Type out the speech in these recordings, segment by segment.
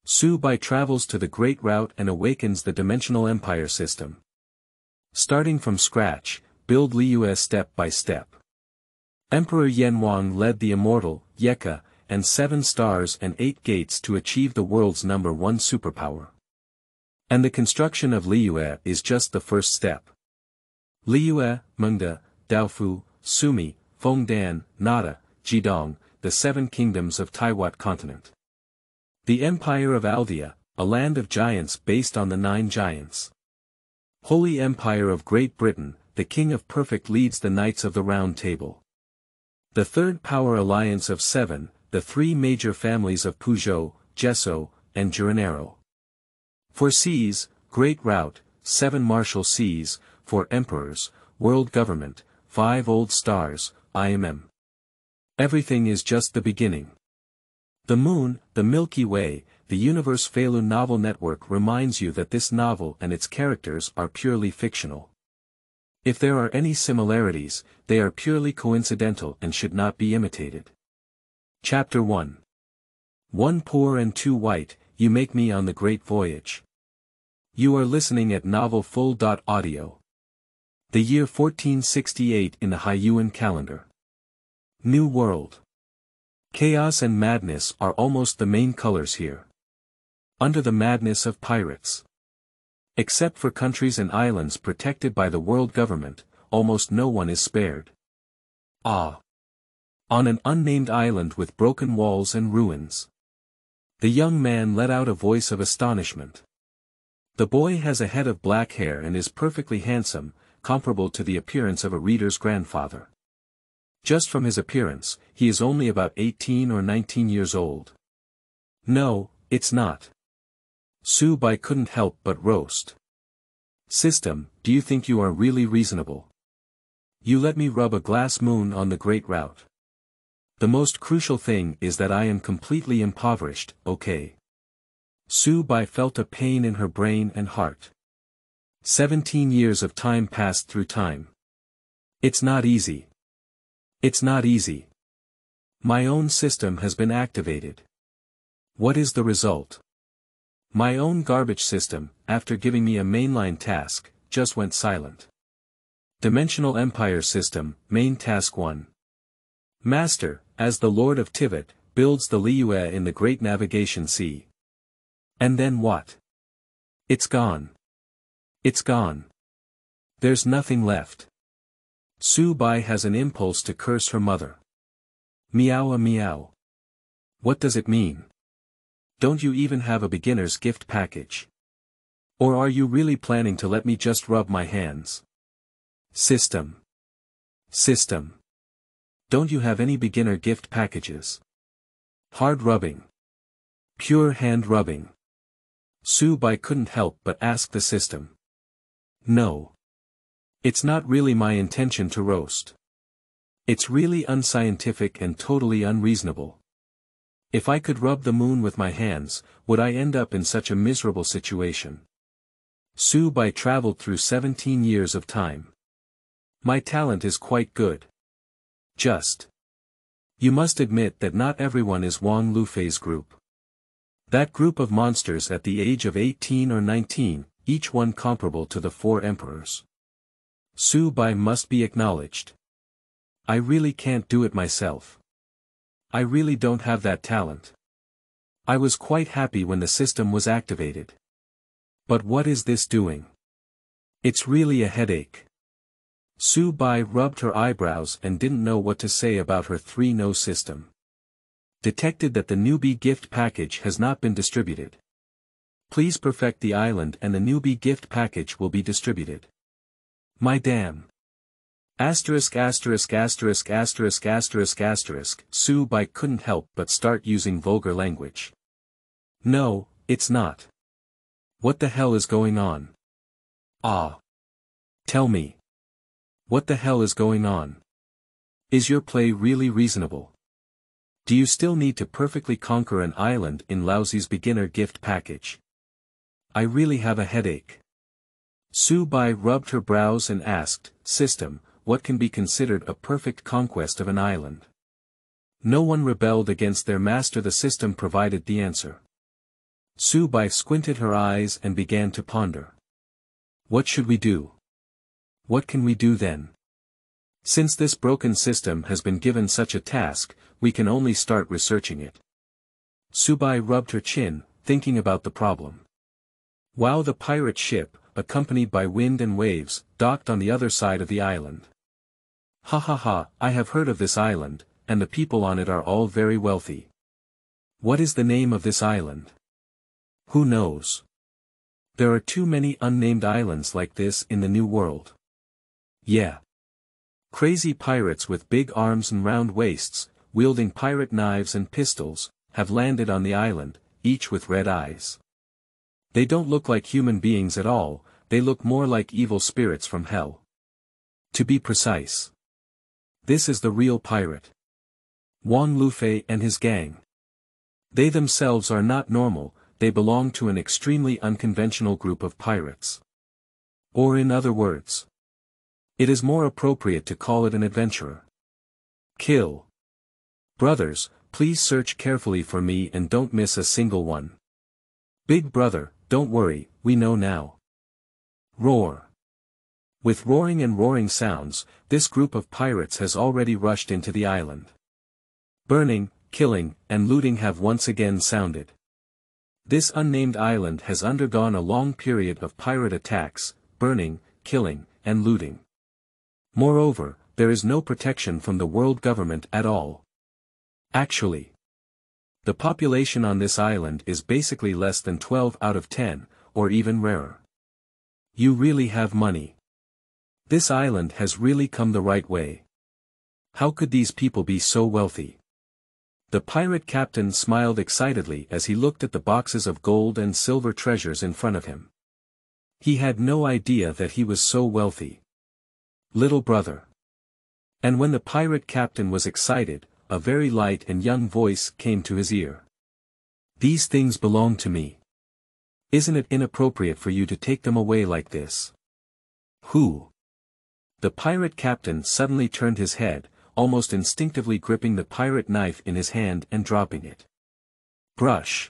Su Bai travels to the Great Route and awakens the dimensional empire system. Starting from scratch, build Liyue step by step. Emperor Yanwang led the immortal, Yecha, and 7 stars and 8 gates to achieve the world's #1 superpower. And the construction of Liyue is just the first step. Liyue, Mengde, Daofu, Sumi, Fengdan, Nata, Zhidong, the 7 kingdoms of Tiwat continent. The Empire of Aldia, a land of giants based on the 9 giants. Holy Empire of Great Britain, the King of Perfect leads the Knights of the Round Table. The Third Power Alliance of 7, the 3 major families of Peugeot, Jesso, and Gironeiro. For seas, Great Route, 7 martial seas, for emperors, world government, 5 old stars, IMM. Everything is just the beginning. The Moon, the Milky Way, the universeFeilu novel network reminds you that this novel and its characters are purely fictional. If there are any similarities, they are purely coincidental and should not be imitated. Chapter 1. 1 poor and 2 white, you make me on the great voyage. You are listening at novelfull.audio. The year 1468 in the Xianyun calendar. New World. Chaos and madness are almost the main colors here. Under the madness of pirates. Except for countries and islands protected by the world government, almost no one is spared. On an unnamed island with broken walls and ruins. The young man let out a voice of astonishment. The boy has a head of black hair and is perfectly handsome, comparable to the appearance of a reader's grandfather. Just from his appearance, he is only about 18 or 19 years old. No, it's not. Su Bai couldn't help but roast. System, do you think you are really reasonable? You let me rub a glass moon on the Great Route. The most crucial thing is that I am completely impoverished, okay? Su Bai felt a pain in her brain and heart. 17 years of time passed through time. It's not easy. It's not easy. My own system has been activated. What is the result? My own garbage system, after giving me a mainline task, just went silent. Dimensional Empire System, Main Task 1. Master, as the Lord of Tiwat, builds the Liyue in the Great Navigation Sea. And then what? It's gone. It's gone. There's nothing left. Su Bai has an impulse to curse her mother. Meow meow. What does it mean? Don't you even have a beginner's gift package? Or are you really planning to let me just rub my hands? System. System. Don't you have any beginner gift packages? Hard rubbing. Pure hand rubbing. Su Bai couldn't help but ask the system. No. It's not really my intention to roast. It's really unscientific and totally unreasonable. If I could rub the moon with my hands, would I end up in such a miserable situation? Su Bai traveled through 17 years of time. My talent is quite good. Just. You must admit that not everyone is Wang Lufei's group. That group of monsters at the age of 18 or 19, each one comparable to the 4 emperors. Su Bai must be acknowledged. I really can't do it myself. I really don't have that talent. I was quite happy when the system was activated. But what is this doing? It's really a headache. Su Bai rubbed her eyebrows and didn't know what to say about her 3-no system. Detected that the newbie gift package has not been distributed. Please perfect the island and the newbie gift package will be distributed. My damn. Asterisk asterisk asterisk asterisk asterisk asterisk. Su Bai couldn't help but start using vulgar language. No, it's not. What the hell is going on? Tell me. What the hell is going on? Is your play really reasonable? Do you still need to perfectly conquer an island in Laozi's beginner gift package? I really have a headache. Su Bai rubbed her brows and asked, System, what can be considered a perfect conquest of an island? No one rebelled against their master. The system provided the answer. Su Bai squinted her eyes and began to ponder. What should we do? What can we do then? Since this broken system has been given such a task, we can only start researching it. Su Bai rubbed her chin, thinking about the problem. Wow! The pirate ship, accompanied by wind and waves, docked on the other side of the island. Ha ha ha, I have heard of this island, and the people on it are all very wealthy. What is the name of this island? Who knows? There are too many unnamed islands like this in the New World. Yeah. Crazy pirates with big arms and round waists, wielding pirate knives and pistols, have landed on the island, each with red eyes. They don't look like human beings at all, they look more like evil spirits from hell. To be precise. This is the real pirate. Wang Lufei and his gang. They themselves are not normal, they belong to an extremely unconventional group of pirates. Or in other words, it is more appropriate to call it an adventurer. Kill. Brothers, please search carefully for me and don't miss a single one. Big brother, don't worry, we know now. Roar. With roaring and roaring sounds, this group of pirates has already rushed into the island. Burning, killing, and looting have once again sounded. This unnamed island has undergone a long period of pirate attacks, burning, killing, and looting. Moreover, there is no protection from the world government at all. Actually, the population on this island is basically less than 12 out of 10, or even rarer. You really have money. This island has really come the right way. How could these people be so wealthy? The pirate captain smiled excitedly as he looked at the boxes of gold and silver treasures in front of him. He had no idea that he was so wealthy. Little brother. And when the pirate captain was excited, a very light and young voice came to his ear. These things belong to me. Isn't it inappropriate for you to take them away like this? Who? The pirate captain suddenly turned his head, almost instinctively gripping the pirate knife in his hand and dropping it. Brush.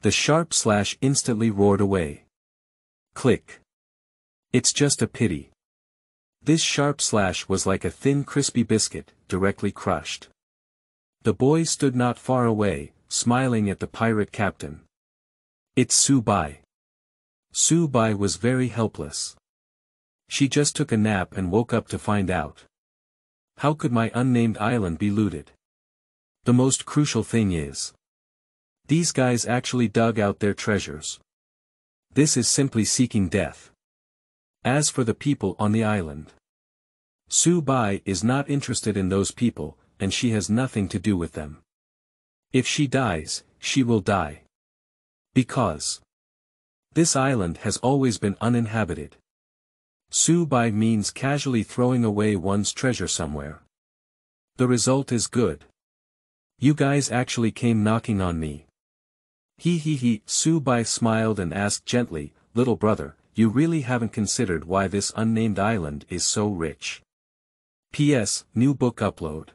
The sharp slash instantly roared away. Click. It's just a pity. This sharp slash was like a thin crispy biscuit, directly crushed. The boy stood not far away, smiling at the pirate captain. It's Su Bai. Su Bai was very helpless. She just took a nap and woke up to find out. How could my unnamed island be looted? The most crucial thing is, these guys actually dug out their treasures. This is simply seeking death. As for the people on the island, Su Bai is not interested in those people, and she has nothing to do with them. If she dies, she will die. Because this island has always been uninhabited. Su Bai means casually throwing away one's treasure somewhere. The result is good. You guys actually came knocking on me. He. Su Bai smiled and asked gently, little brother, you really haven't considered why this unnamed island is so rich. P.S. New book upload.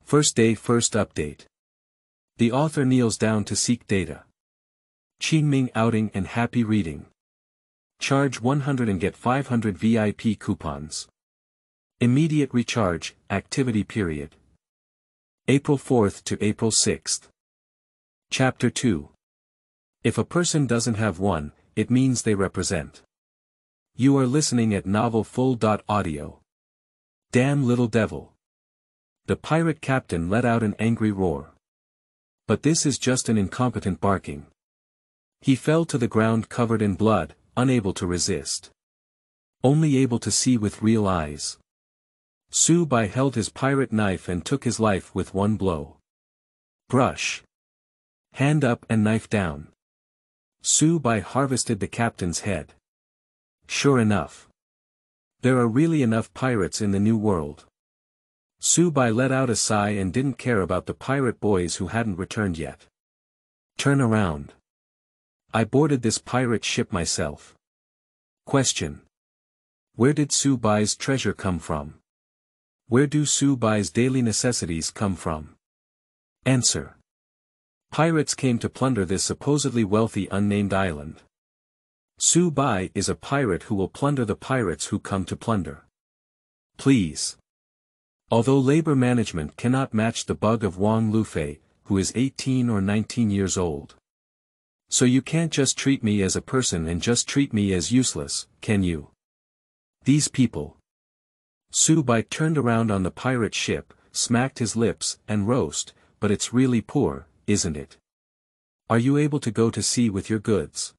First day first update. The author kneels down to seek data. Qingming outing and happy reading. Charge 100 and get 500 VIP coupons. Immediate recharge, activity period. April 4th to April 6th. Chapter 2. If a person doesn't have one, it means they represent. You are listening at novelfull.audio. Damn little devil. The pirate captain let out an angry roar. But this is just an incompetent barking. He fell to the ground covered in blood, unable to resist. Only able to see with real eyes. Su Bai held his pirate knife and took his life with one blow. Brush. Hand up and knife down. Su Bai harvested the captain's head. Sure enough. There are really enough pirates in the New World. Su Bai let out a sigh and didn't care about the pirate boys who hadn't returned yet. Turn around. I boarded this pirate ship myself. Question. Where did Su Bai's treasure come from? Where do Su Bai's daily necessities come from? Answer. Pirates came to plunder this supposedly wealthy unnamed island. Su Bai is a pirate who will plunder the pirates who come to plunder. Please. Although labor management cannot match the bug of Wang Lufei, who is 18 or 19 years old. So you can't just treat me as a person and just treat me as useless, can you? These people. Su Bai turned around on the pirate ship, smacked his lips, and roast, but it's really poor, isn't it? Are you able to go to sea with your goods?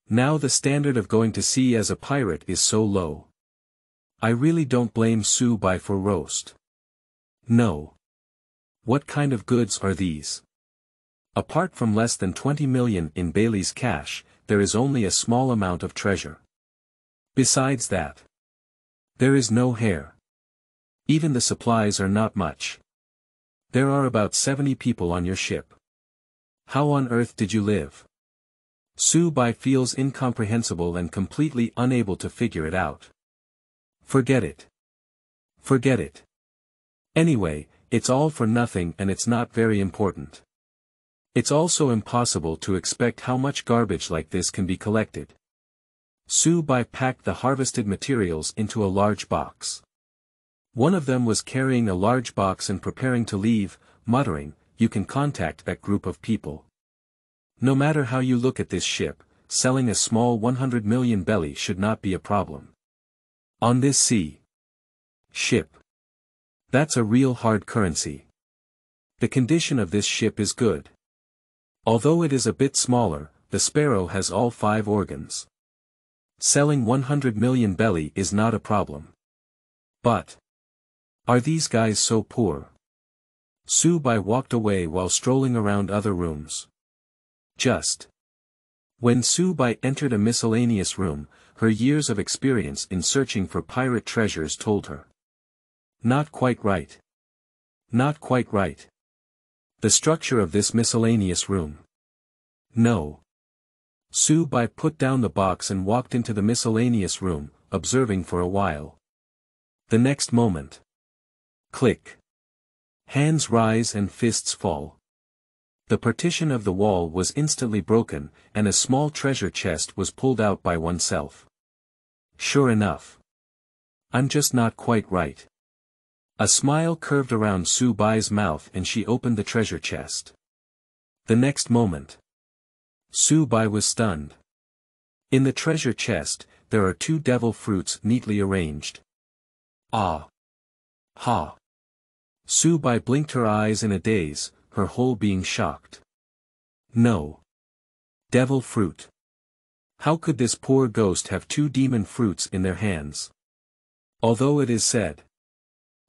Now the standard of going to sea as a pirate is so low. I really don't blame Su Bai for roast. No. What kind of goods are these? Apart from less than 20 million in Bailey's cash, there is only a small amount of treasure. Besides that, there is no hair. Even the supplies are not much. There are about 70 people on your ship. How on earth did you live? Su Bai feels incomprehensible and completely unable to figure it out. Forget it. Forget it. Anyway, it's all for nothing and it's not very important. It's also impossible to expect how much garbage like this can be collected. Su Bai packed the harvested materials into a large box. One of them was carrying a large box and preparing to leave, muttering, "You can contact that group of people. No matter how you look at this ship, selling a small 100 million belly should not be a problem. On this sea ship. That's a real hard currency. The condition of this ship is good. Although it is a bit smaller, the Sparrow has all 5 organs. Selling 100 million belly is not a problem. But are these guys so poor?" Su Bai walked away while strolling around other rooms. Just when Su Bai entered a miscellaneous room, her years of experience in searching for pirate treasures told her. Not quite right. Not quite right. The structure of this miscellaneous room. No. Su Bai put down the box and walked into the miscellaneous room, observing for a while. The next moment. Click. Hands rise and fists fall. The partition of the wall was instantly broken, and a small treasure chest was pulled out by oneself. Sure enough. I'm just not quite right. A smile curved around Su Bai's mouth and she opened the treasure chest. The next moment. Su Bai was stunned. In the treasure chest, there are 2 devil fruits neatly arranged. Ah! Ha! Su Bai blinked her eyes in a daze, her whole being shocked. No. Devil fruit. How could this poor ghost have 2 demon fruits in their hands? Although it is said.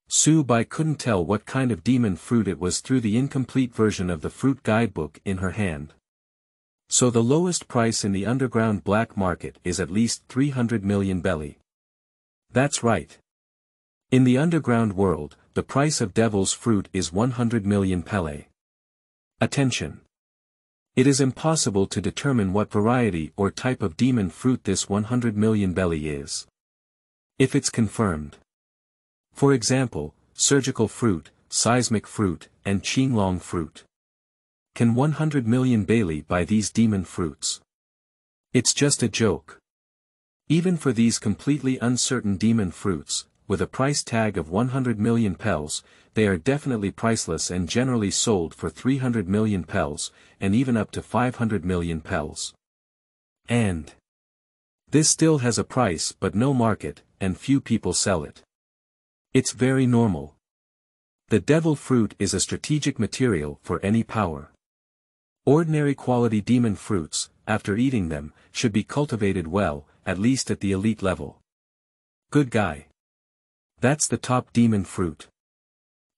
Su Bai couldn't tell what kind of demon fruit it was through the incomplete version of the fruit guidebook in her hand. So the lowest price in the underground black market is at least 300 million belly. That's right. In the underground world, the price of devil's fruit is 100 million pele. Attention! It is impossible to determine what variety or type of demon fruit this 100 million belly is. If it's confirmed. For example, surgical fruit, seismic fruit, and qinglong fruit. Can 100 million belly buy these demon fruits? It's just a joke. Even for these completely uncertain demon fruits, with a price tag of 100 million pels, they are definitely priceless and generally sold for 300 million pels, and even up to 500 million pels. And this still has a price but no market, and few people sell it. It's very normal. The devil fruit is a strategic material for any power. Ordinary quality demon fruits, after eating them, should be cultivated well, at least at the elite level. Good guy. That's the top demon fruit.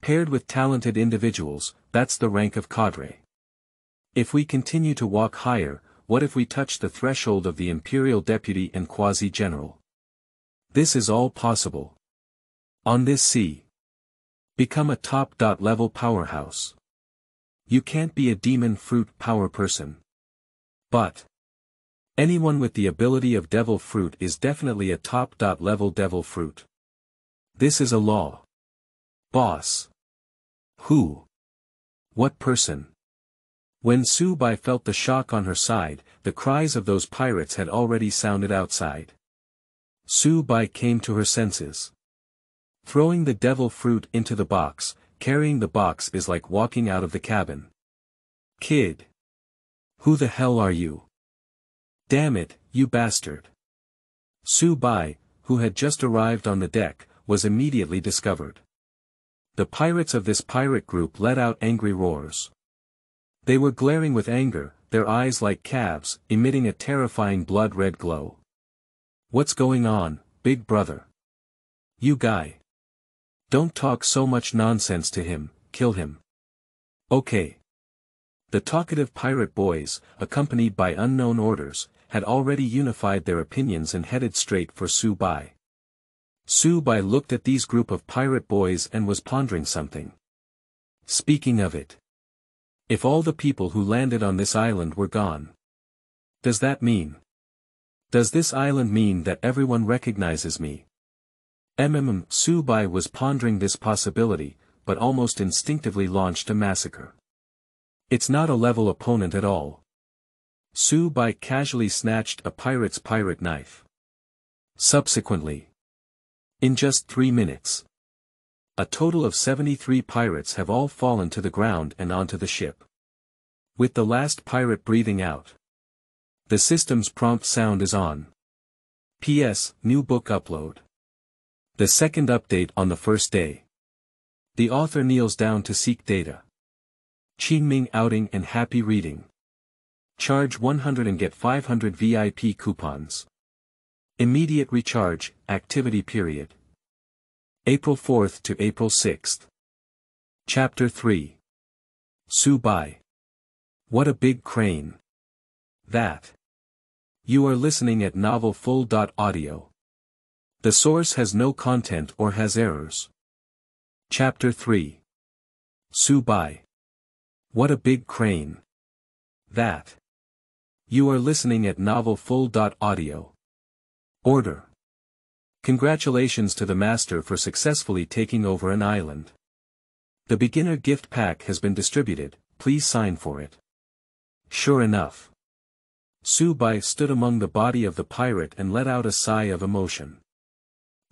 Paired with talented individuals, that's the rank of cadre. If we continue to walk higher, what if we touch the threshold of the imperial deputy and quasi-general? This is all possible. On this sea. Become a top-level powerhouse. You can't be a demon fruit power person. But anyone with the ability of devil fruit is definitely a top-level devil fruit. This is a law. Boss. Who? What person? When Su Bai felt the shock on her side, the cries of those pirates had already sounded outside. Su Bai came to her senses. Throwing the devil fruit into the box, carrying the box is like walking out of the cabin. Kid. Who the hell are you? Damn it, you bastard. Su Bai, who had just arrived on the deck, was immediately discovered. The pirates of this pirate group let out angry roars. They were glaring with anger, their eyes like calves, emitting a terrifying blood-red glow. What's going on, big brother? You guy. Don't talk so much nonsense to him, kill him. Okay. The talkative pirate boys, accompanied by unknown orders, had already unified their opinions and headed straight for Su Bai. Su Bai looked at these group of pirate boys and was pondering something. Speaking of it. If all the people who landed on this island were gone. Does that mean? Does this island mean that everyone recognizes me? Su Bai was pondering this possibility, but almost instinctively launched a massacre. It's not a level opponent at all. Su Bai casually snatched a pirate's pirate knife. Subsequently. In just 3 minutes. A total of 73 pirates have all fallen to the ground and onto the ship. With the last pirate breathing out. The system's prompt sound is on. P.S. New book upload. The second update on the first day. The author kneels down to seek data. Qingming outing and happy reading. Charge 100 and get 500 VIP coupons. Immediate recharge, activity period. April 4th to April 6th. Chapter 3. Su Bai. What a big crane. That. You are listening at novelfull.audio. The source has no content or has errors. Chapter 3. Su Bai. What a big crane. That. You are listening at novelfull.audio. Order. Congratulations to the master for successfully taking over an island. The beginner gift pack has been distributed, please sign for it. Sure enough. Su Bai stood among the body of the pirate and let out a sigh of emotion.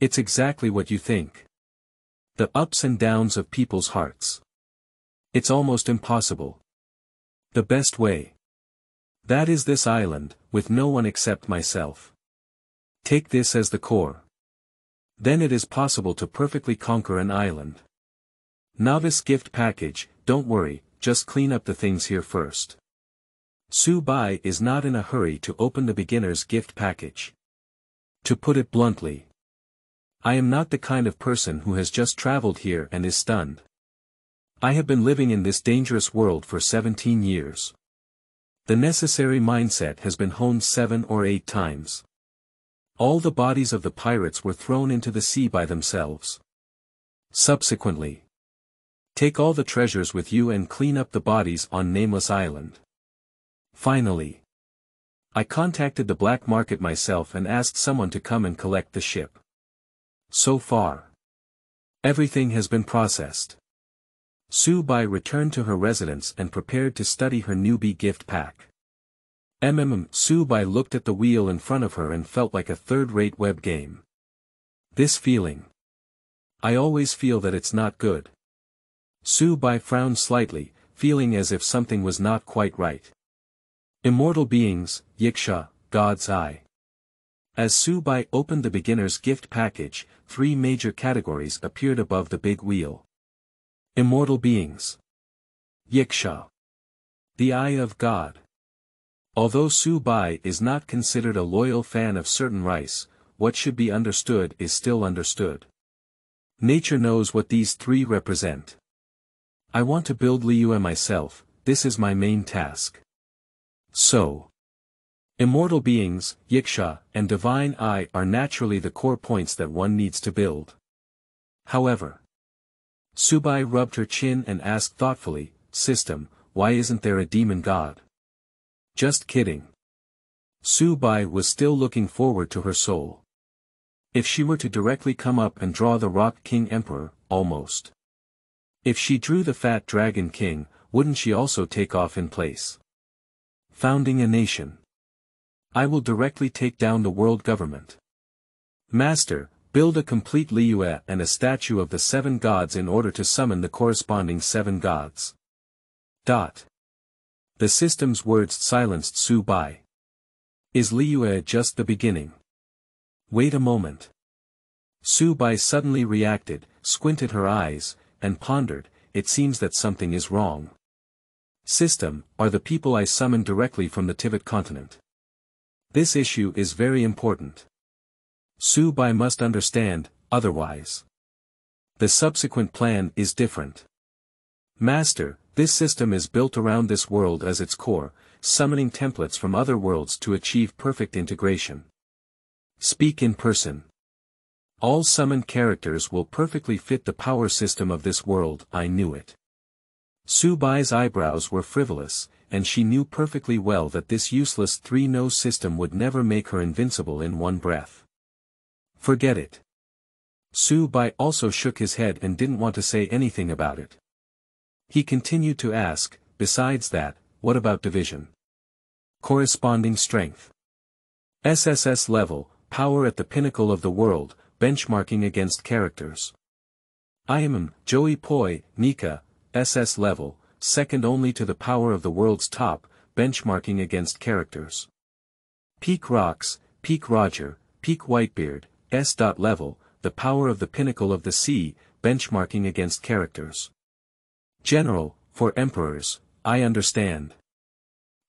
It's exactly what you think. The ups and downs of people's hearts. It's almost impossible. The best way. That is this island, with no one except myself. Take this as the core. Then it is possible to perfectly conquer an island. Novice gift package, don't worry, just clean up the things here first. Su Bai is not in a hurry to open the beginner's gift package. To put it bluntly. I am not the kind of person who has just traveled here and is stunned. I have been living in this dangerous world for 17 years. The necessary mindset has been honed 7 or 8 times. All the bodies of the pirates were thrown into the sea by themselves. Subsequently. Take all the treasures with you and clean up the bodies on Nameless Island. Finally. I contacted the black market myself and asked someone to come and collect the ship. So far. Everything has been processed. Su Bai returned to her residence and prepared to study her newbie gift pack. Su Bai looked at the wheel in front of her and felt like a third-rate web game. This feeling. I always feel that it's not good. Su Bai frowned slightly, feeling as if something was not quite right. Immortal beings, Yecha, God's eye. As Su Bai opened the beginner's gift package, 3 major categories appeared above the big wheel. Immortal beings. Yecha. The eye of God. Although Su Bai is not considered a loyal fan of certain rice, what should be understood is still understood. Nature knows what these 3 represent. I want to build Liyue myself, this is my main task. So. Immortal beings, Yecha, and divine eye are naturally the core points that one needs to build. However. Su Bai rubbed her chin and asked thoughtfully, System, why isn't there a demon god? Just kidding. Su Bai was still looking forward to her soul. If she were to directly come up and draw the Rock King Emperor, almost. If she drew the Fat Dragon King, wouldn't she also take off in place? Founding a nation. I will directly take down the world government. Master, build a complete Liyue and a statue of the 7 gods in order to summon the corresponding 7 gods. The system's words silenced Su Bai. Is Liyue just the beginning? Wait a moment. Su Bai suddenly reacted, squinted her eyes, and pondered. It seems that something is wrong. System, are the people I summoned directly from the Tiwat continent. This issue is very important. Su Bai must understand, otherwise. The subsequent plan is different. Master, this system is built around this world as its core, summoning templates from other worlds to achieve perfect integration. Speak in person. All summoned characters will perfectly fit the power system of this world. I knew it. Su Bai's eyebrows were frivolous, and she knew perfectly well that this useless 3-nose system would never make her invincible in one breath. Forget it. Su Bai also shook his head and didn't want to say anything about it. He continued to ask, besides that, what about division? Corresponding strength. SSS level, power at the pinnacle of the world, benchmarking against characters. I am Joey Poi, Nika, SS level, second only to the power of the world's top, benchmarking against characters. Peak Rocks, Peak Roger, Peak Whitebeard, S. level, the power of the pinnacle of the sea, benchmarking against characters. General, for emperors, I understand.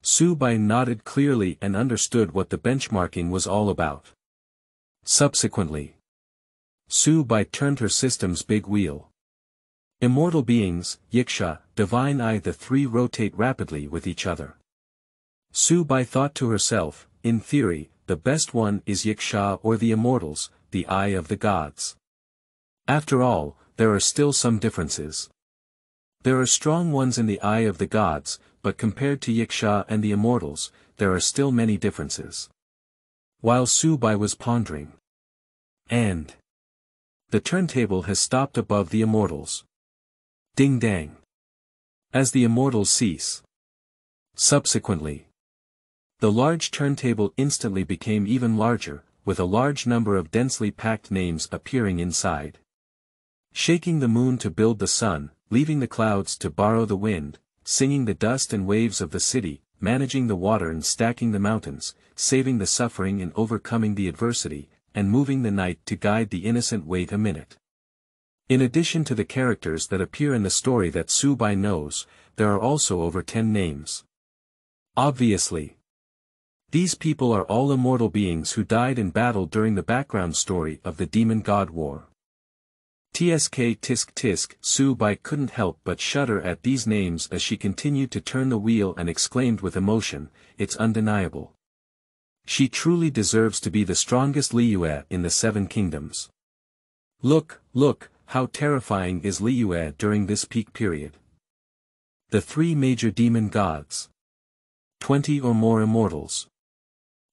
Su Bai nodded clearly and understood what the benchmarking was all about. Subsequently, Su Bai turned her system's big wheel. Immortal beings, Yecha, divine eye, the 3 rotate rapidly with each other. Su Bai thought to herself, in theory, the best one is Yecha or the immortals, the eye of the gods. After all, there are still some differences. There are strong ones in the eye of the gods, but compared to Yecha and the immortals, there are still many differences. While Su Bai was pondering, and the turntable has stopped above the immortals. Ding dang. As the immortals cease. Subsequently, the large turntable instantly became even larger, with a large number of densely packed names appearing inside. Shaking the moon to build the sun, leaving the clouds to borrow the wind, singing the dust and waves of the city, managing the water and stacking the mountains, saving the suffering and overcoming the adversity, and moving the night to guide the innocent. Wait a minute. In addition to the characters that appear in the story that Su Bai knows, there are also over 10 names. Obviously, these people are all immortal beings who died in battle during the background story of the Demon God War. Tsk tisk tisk, Su Bai couldn't help but shudder at these names as she continued to turn the wheel and exclaimed with emotion, it's undeniable. She truly deserves to be the strongest Liyue in the 7 kingdoms. Look, how terrifying is Liyue during this peak period. The 3 major demon gods. 20 or more immortals.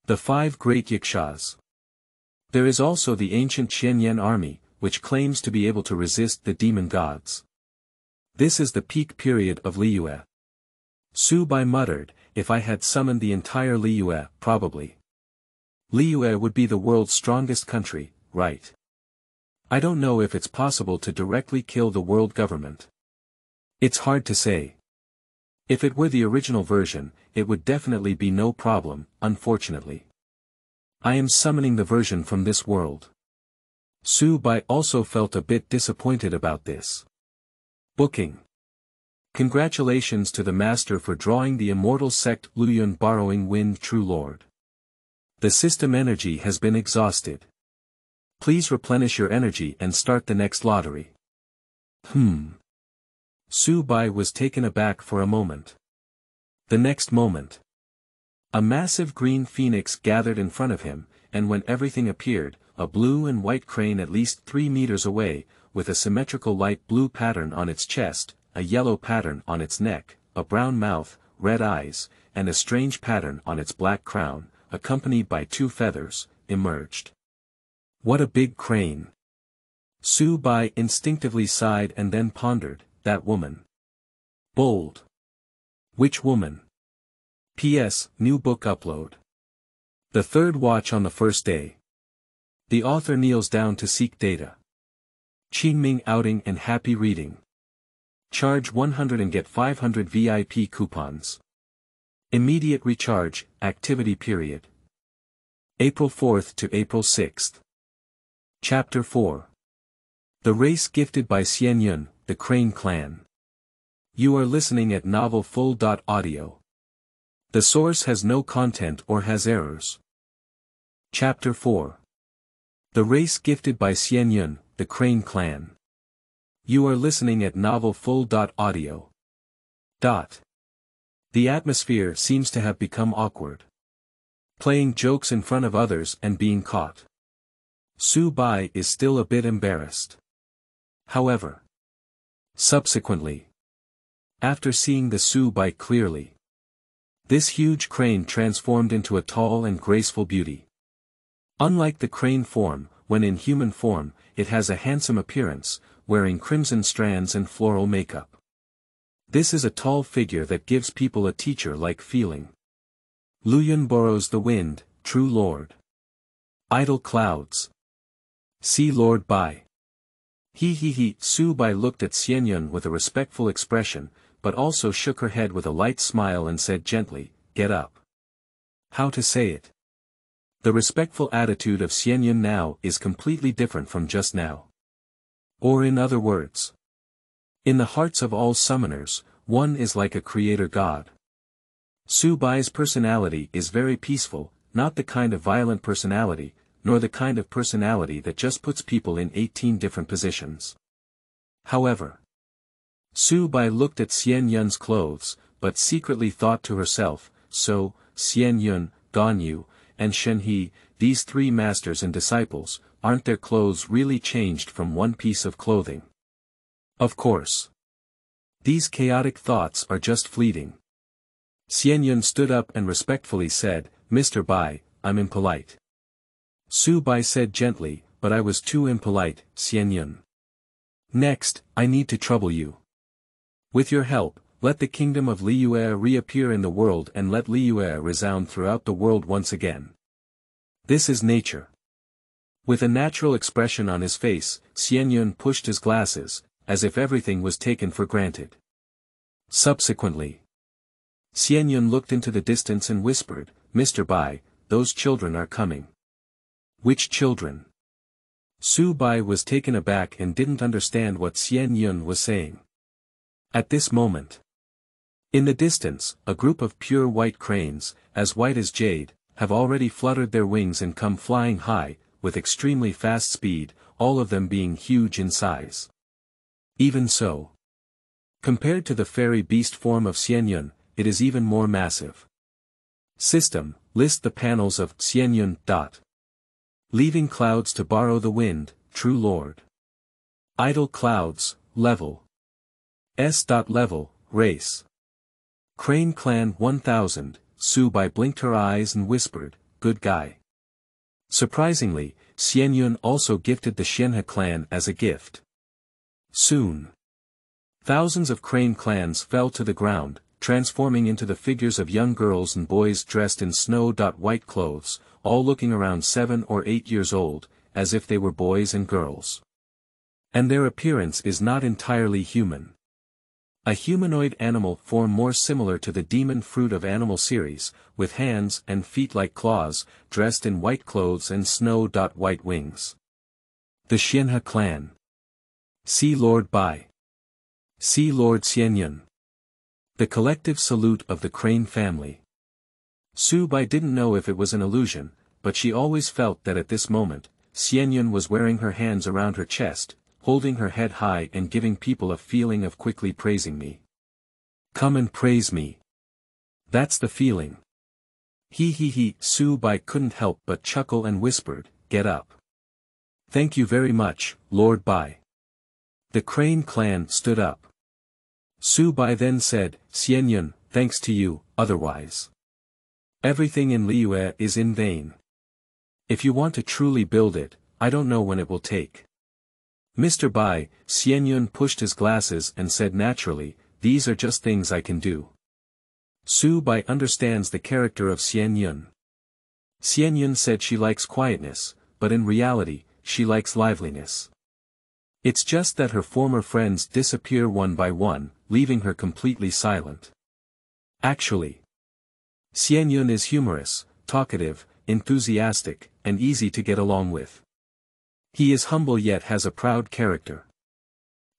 The 5 great Yechas. There is also the ancient Xianyun army, which claims to be able to resist the demon gods. This is the peak period of Liyue. Su Bai muttered, if I had summoned the entire Liyue, probably. Liyue would be the world's strongest country, right? I don't know if it's possible to directly kill the world government. It's hard to say. If it were the original version, it would definitely be no problem, unfortunately. I am summoning the version from this world. Su Bai also felt a bit disappointed about this. Booking. Congratulations to the master for drawing the immortal sect Luyun borrowing wind true lord. The system energy has been exhausted. Please replenish your energy and start the next lottery. Su Bai was taken aback for a moment. The next moment, a massive green phoenix gathered in front of him, and when everything appeared, a blue and white crane at least 3 meters away, with a symmetrical light blue pattern on its chest, a yellow pattern on its neck, a brown mouth, red eyes, and a strange pattern on its black crown, accompanied by 2 feathers, emerged. What a big crane! Su Bai instinctively sighed and then pondered, that woman. Bold. Which woman? P.S. New book upload. The third watch on the first day. The author kneels down to seek data. Qingming outing and happy reading. Charge 100 and get 500 VIP coupons. Immediate recharge, activity period. April 4th to April 6th. Chapter 4. The race gifted by Xianyun, the Crane Clan. You are listening at novel full.audio. The source has no content or has errors. Chapter 4. The race gifted by Xianyun, the Crane Clan. You are listening at novel full.audio. The atmosphere seems to have become awkward. Playing jokes in front of others and being caught. Su Bai is still a bit embarrassed. However, subsequently, after seeing the Su Bai clearly, this huge crane transformed into a tall and graceful beauty. Unlike the crane form, when in human form, it has a handsome appearance, wearing crimson strands and floral makeup. This is a tall figure that gives people a teacher-like feeling. Liyun borrows the wind, true lord. Idle clouds. See Lord Bai. He. Su Bai looked at Xianyun with a respectful expression, but also shook her head with a light smile and said gently, get up. How to say it? The respectful attitude of Xianyun now is completely different from just now. Or in other words, in the hearts of all summoners, one is like a creator god. Su Bai's personality is very peaceful, not the kind of violent personality, nor the kind of personality that just puts people in 18 different positions. However, Su Bai looked at Xianyun's clothes, but secretly thought to herself, so, Xianyun, Ganyu, and Shenhe, these three masters and disciples, aren't their clothes really changed from one piece of clothing? Of course. These chaotic thoughts are just fleeting. Xianyun stood up and respectfully said, Mr. Bai, I'm impolite. Su Bai said gently, but I was too impolite, Xianyun. Next, I need to trouble you. With your help, let the kingdom of Liyue reappear in the world and let Liyue resound throughout the world once again. This is nature. With a natural expression on his face, Xianyun pushed his glasses, as if everything was taken for granted. Subsequently, Xianyun looked into the distance and whispered, Mr. Bai, those children are coming. Which children? Su Bai was taken aback and didn't understand what Xianyun was saying. At this moment, in the distance, a group of pure white cranes, as white as jade, have already fluttered their wings and come flying high, with extremely fast speed, all of them being huge in size. Even so, compared to the fairy beast form of Xianyun, it is even more massive. System, list the panels of Xianyun. Leaving clouds to borrow the wind, true lord. Idle clouds, level. S.level, race. Crane Clan 1000, Su Bai blinked her eyes and whispered, good guy. Surprisingly, Xianyun also gifted the Xianhe clan as a gift. Soon, thousands of crane clans fell to the ground, transforming into the figures of young girls and boys dressed in snow-white clothes, all looking around 7 or 8 years old, as if they were boys and girls. And their appearance is not entirely human. A humanoid animal form more similar to the demon fruit of animal series, with hands and feet like claws, dressed in white clothes and snow-white wings. The Xianhe clan. See Lord Bai. See Lord Xianyun. The collective salute of the Crane family. Su Bai didn't know if it was an illusion, but she always felt that at this moment, Xianyun was wearing her hands around her chest, holding her head high and giving people a feeling of quickly praising me. Come and praise me. That's the feeling. He. Su Bai couldn't help but chuckle and whispered, get up. Thank you very much, Lord Bai. The Crane clan stood up. Su Bai then said, Xianyun, thanks to you, otherwise everything in Liyue is in vain. If you want to truly build it, I don't know when it will take. Mr. Bai, Xianyun pushed his glasses and said naturally, these are just things I can do. Su Bai understands the character of Xianyun. Xianyun said she likes quietness, but in reality, she likes liveliness. It's just that her former friends disappear one by one, leaving her completely silent. Actually, Xianyun is humorous, talkative, enthusiastic, and easy to get along with. He is humble yet has a proud character.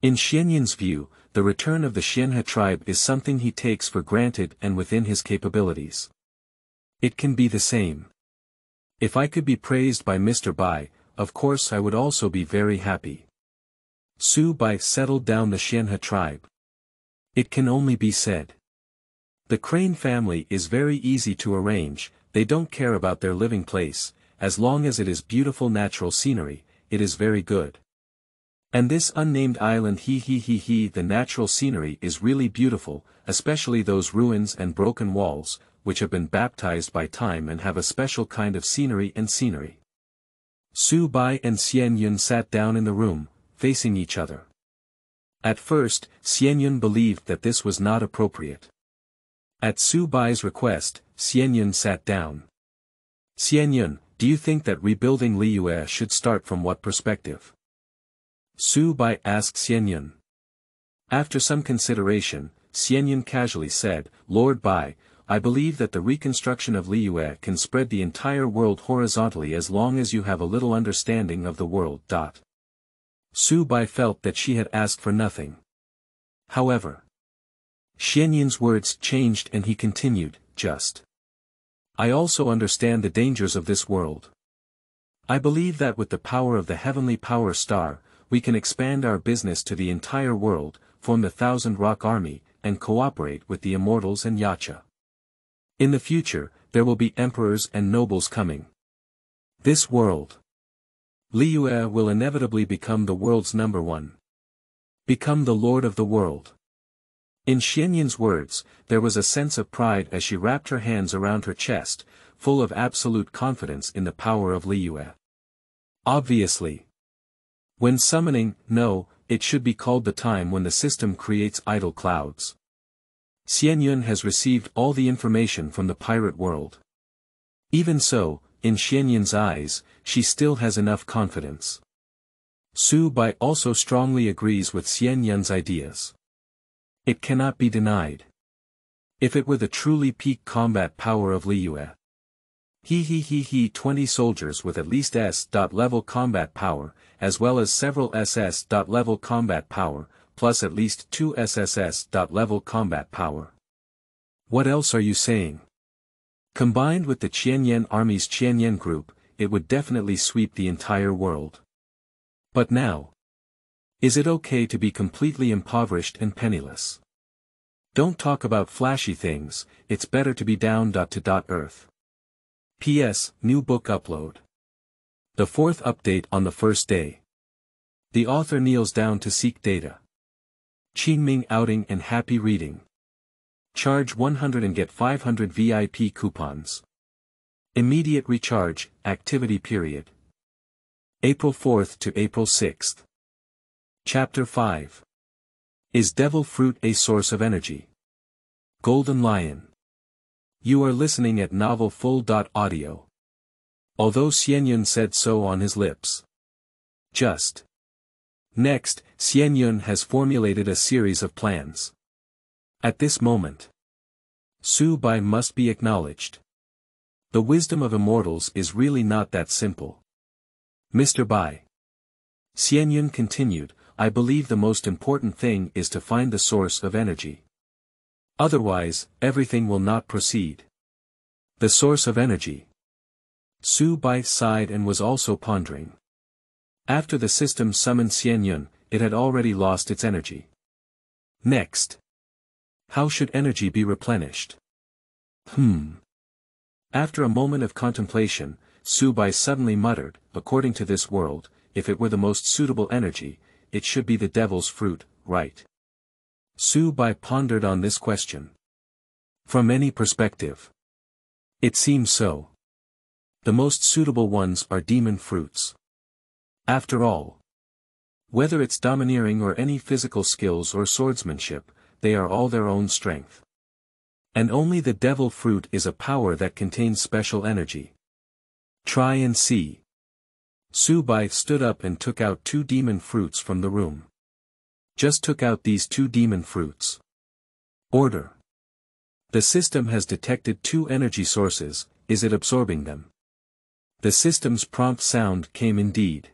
In Xianyun's view, the return of the Xianhe tribe is something he takes for granted and within his capabilities. It can be the same. If I could be praised by Mr. Bai, of course I would also be very happy. Su Bai settled down the Xianhe tribe. It can only be said. The Crane family is very easy to arrange, they don't care about their living place, as long as it is beautiful natural scenery, it is very good. And this unnamed island the natural scenery is really beautiful, especially those ruins and broken walls, which have been baptized by time and have a special kind of scenery. Su Bai and Xianyun sat down in the room, facing each other. At first, Xianyun believed that this was not appropriate. At Su Bai's request, Xianyun sat down. Xianyun, do you think that rebuilding Liyue should start from what perspective? Su Bai asked Xianyun. After some consideration, Xianyun casually said, Lord Bai, I believe that the reconstruction of Liyue can spread the entire world horizontally as long as you have a little understanding of the world. Su Bai felt that she had asked for nothing. However, Xianyun's words changed and he continued, I also understand the dangers of this world. I believe that with the power of the heavenly power star, we can expand our business to the entire world, form the 1,000 Rock Army, and cooperate with the immortals and Yecha. In the future, there will be emperors and nobles coming. This world, Liyue will inevitably become the world's number one. Become the lord of the world. In Xianyun's words, there was a sense of pride as she wrapped her hands around her chest, full of absolute confidence in the power of Liyue. Obviously. When summoning, no, it should be called the time when the system creates idle clouds. Xianyun has received all the information from the pirate world. Even so, in Xianyun's eyes, she still has enough confidence. Su Bai also strongly agrees with Xianyun's ideas. It cannot be denied. If it were the truly peak combat power of Liyue. 20 soldiers with at least S.level combat power, as well as several SS.level combat power, plus at least 2 SSS.level combat power. What else are you saying? Combined with the Qianyan army's Qianyan group, it would definitely sweep the entire world. But now, is it okay to be completely impoverished and penniless? Don't talk about flashy things, it's better to be down to earth. P.S. New book upload. The 4th update on the first day. The author kneels down to seek data. Qingming outing and happy reading. Charge 100 and get 500 VIP coupons. Immediate recharge, activity period. April 4th to April 6th. Chapter 5. Is devil fruit a source of energy? Golden Lion. You are listening at novelfull.audio. Although Xianyun said so on his lips. Next, Xianyun has formulated a series of plans. At this moment, Su Bai must be acknowledged. The wisdom of immortals is really not that simple. Mr. Bai. Xianyun continued, I believe the most important thing is to find the source of energy. Otherwise, everything will not proceed. The source of energy. Su Bai sighed and was also pondering. After the system summoned Xianyun, it had already lost its energy. Next. How should energy be replenished? After a moment of contemplation, Su Bai suddenly muttered, according to this world, if it were the most suitable energy, it should be the devil's fruit, right? Su Bai pondered on this question. From any perspective. It seems so. The most suitable ones are demon fruits. After all. Whether it's domineering or any physical skills or swordsmanship, they are all their own strength. And only the devil fruit is a power that contains special energy. Try and see. Su Bai stood up and took out 2 demon fruits from the room. Just took out these 2 demon fruits. Order. The system has detected 2 energy sources, is it absorbing them? The system's prompt sound came indeed.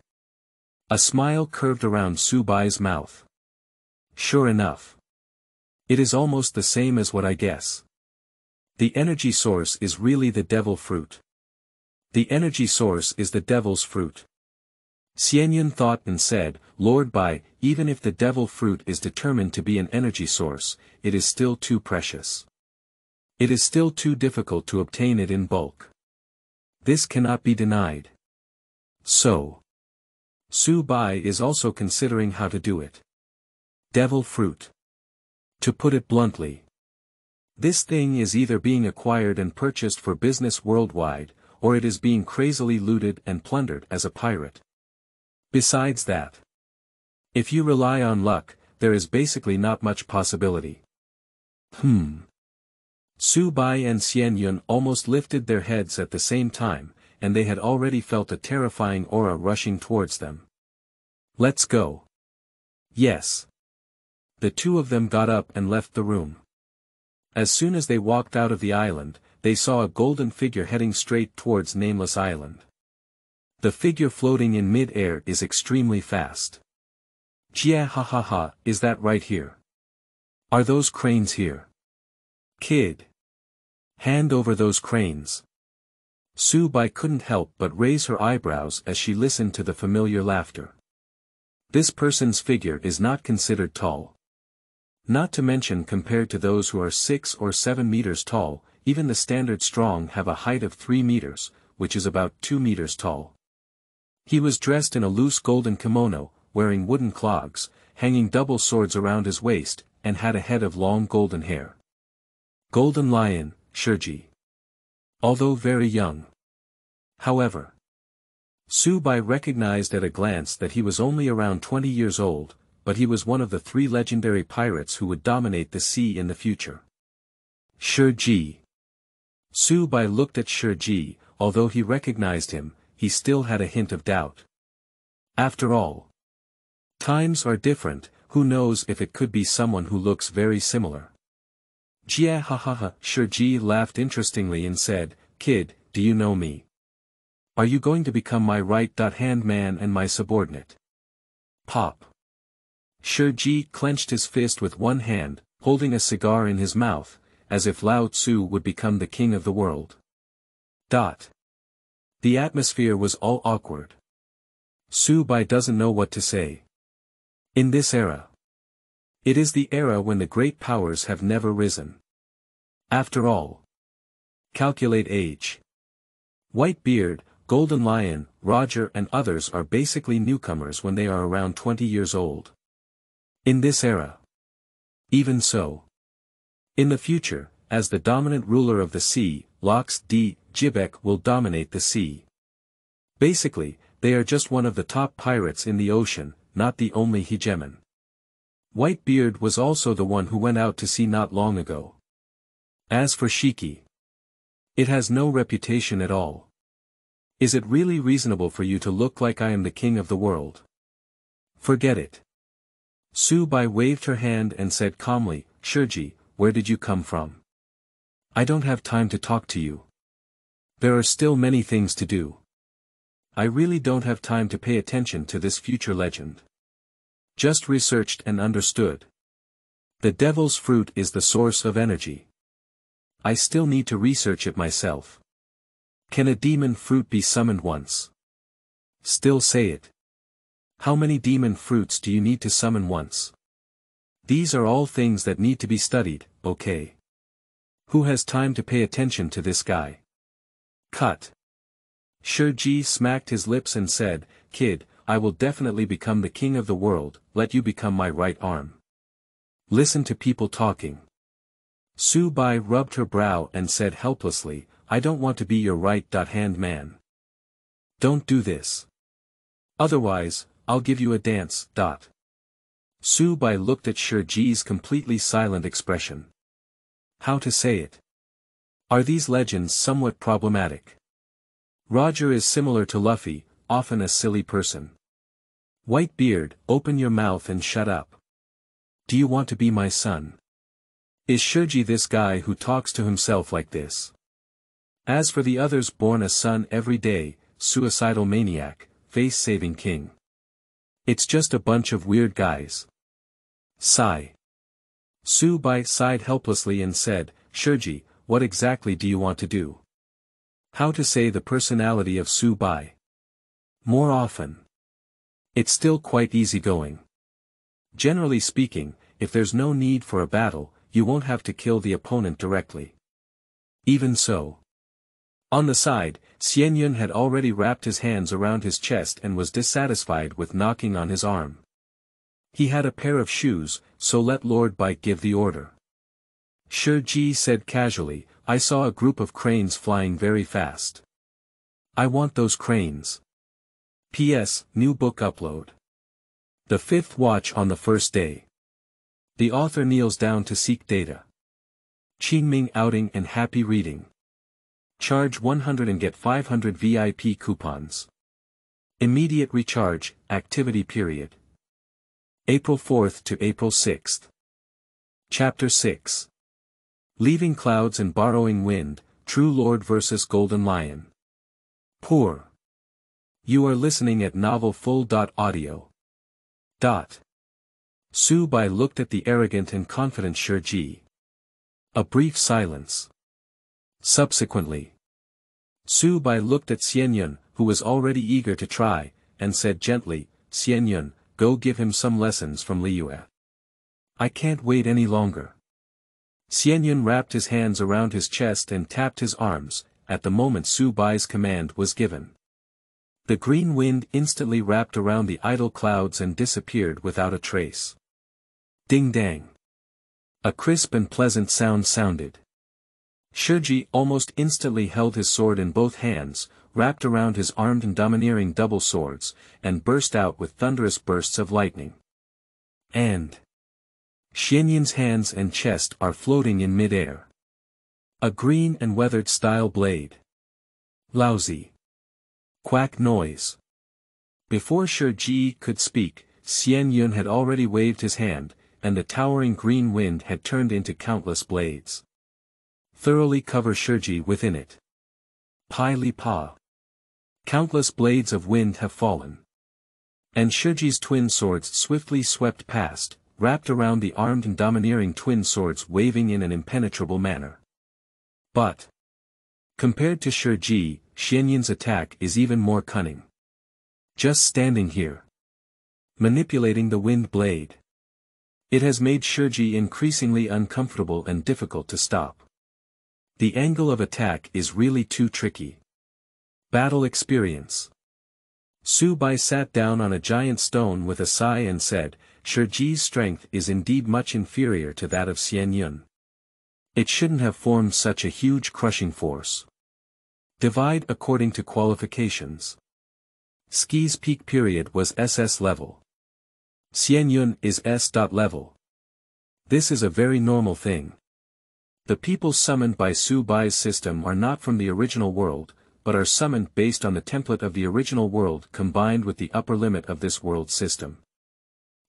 A smile curved around Su Bai's mouth. Sure enough. It is almost the same as what I guess. The energy source is really the devil fruit. The energy source is the devil's fruit. Xianyun thought and said, Lord Bai, even if the devil fruit is determined to be an energy source, it is still too precious. It is still too difficult to obtain it in bulk. This cannot be denied. So, Su Bai is also considering how to do it. Devil fruit. To put it bluntly, this thing is either being acquired and purchased for business worldwide, or it is being crazily looted and plundered as a pirate. Besides that, if you rely on luck, there is basically not much possibility. Su Bai and Xianyun almost lifted their heads at the same time, and they had already felt a terrifying aura rushing towards them. Let's go. Yes. The 2 of them got up and left the room. As soon as they walked out of the island, they saw a golden figure heading straight towards Nameless Island. The figure floating in mid-air is extremely fast. Jia ha ha ha, is that right here? Are those cranes here? Kid. Hand over those cranes. Su Bai couldn't help but raise her eyebrows as she listened to the familiar laughter. This person's figure is not considered tall. Not to mention compared to those who are 6 or 7 meters tall, even the standard strong have a height of 3 meters, which is about 2 meters tall. He was dressed in a loose golden kimono, wearing wooden clogs, hanging double swords around his waist, and had a head of long golden hair. Golden Lion, Shiji. Although very young. However, Su Bai recognized at a glance that he was only around 20 years old, but he was one of the 3 legendary pirates who would dominate the sea in the future. Shiji. Su Bai looked at Shiji, although he recognized him, he still had a hint of doubt. After all, times are different, who knows if it could be someone who looks very similar. Jia ha ha ha, Shiji laughed interestingly and said, Kid, do you know me? Are you going to become my right-hand man and my subordinate? Pop. Shiji clenched his fist with one hand, holding a cigar in his mouth, as if Lao Tzu would become the king of the world. The atmosphere was all awkward. Su Bai doesn't know what to say. In this era. It is the era when the great powers have never risen. After all. Calculate age. White Beard, Golden Lion, Roger and others are basically newcomers when they are around 20 years old. In this era. Even so. In the future, as the dominant ruler of the sea, Lox D. Jibek will dominate the sea. Basically, they are just one of the top pirates in the ocean, not the only hegemon. White Beard was also the one who went out to sea not long ago. As for Shiki, it has no reputation at all. Is it really reasonable for you to look like I am the king of the world? Forget it. Su Bai waved her hand and said calmly, Shiji, where did you come from? I don't have time to talk to you. There are still many things to do. I really don't have time to pay attention to this future legend. Just researched and understood. The devil's fruit is the source of energy. I still need to research it myself. Can a demon fruit be summoned once? Still say it. How many demon fruits do you need to summon once? These are all things that need to be studied, okay? Who has time to pay attention to this guy? Cut. Shiji smacked his lips and said, Kid, I will definitely become the king of the world, let you become my right arm. Listen to people talking. Su Bai rubbed her brow and said helplessly, I don't want to be your right-hand man. Don't do this. Otherwise, I'll give you a dance. Su Bai looked at Shiji's completely silent expression. How to say it? Are these legends somewhat problematic? Roger is similar to Luffy, often a silly person. Whitebeard, open your mouth and shut up. Do you want to be my son? Is Shiji this guy who talks to himself like this? As for the others, born a son every day, suicidal maniac, face-saving king. It's just a bunch of weird guys. Sigh. Su-bai sighed helplessly and said, Shiji, what exactly do you want to do? How to say the personality of Su-bai? More often. It's still quite easygoing. Generally speaking, if there's no need for a battle, you won't have to kill the opponent directly. Even so. On the side, Xianyun had already wrapped his hands around his chest and was dissatisfied with knocking on his arm. He had a pair of shoes, so let Lord Bai give the order. Shiji said casually, I saw a group of cranes flying very fast. I want those cranes. P.S. New book upload. The fifth watch on the first day. The author kneels down to seek data. Qingming outing and happy reading. Charge 100 and get 500 VIP coupons. Immediate recharge, activity period. April 4th to April 6th. Chapter 6. Leaving clouds and borrowing wind, True Lord vs. Golden Lion. Poor. You are listening at novelfull.audio. Su-bai looked at the arrogant and confident Shiji. A brief silence. Subsequently, Su-bai looked at Xianyun, who was already eager to try, and said gently, Xianyun, go give him some lessons from Liyue. I can't wait any longer. Xianyun wrapped his hands around his chest and tapped his arms, at the moment Su-bai's command was given. The green wind instantly wrapped around the idle clouds and disappeared without a trace. Ding-dang. A crisp and pleasant sound sounded. Shiji almost instantly held his sword in both hands, wrapped around his armed and domineering double swords, and burst out with thunderous bursts of lightning. And Xianyun's hands and chest are floating in mid-air. A green and weathered style blade. Lousy. Quack noise. Before Shiji could speak, Xianyun had already waved his hand, and the towering green wind had turned into countless blades. Thoroughly cover Shiji within it. Pai li pa. Countless blades of wind have fallen. And Shiji's twin swords swiftly swept past, wrapped around the armed and domineering twin swords waving in an impenetrable manner. But compared to Shiji, Xianyun's attack is even more cunning. Just standing here, manipulating the wind blade. It has made Shiji increasingly uncomfortable and difficult to stop. The angle of attack is really too tricky. Battle experience. Su-bai sat down on a giant stone with a sigh and said, Shiji's strength is indeed much inferior to that of Xianyun. It shouldn't have formed such a huge crushing force. Divide according to qualifications. Ski's peak period was SS level. Xianyun is S. level. This is a very normal thing. The people summoned by Su-bai's system are not from the original world, but are summoned based on the template of the original world combined with the upper limit of this world system.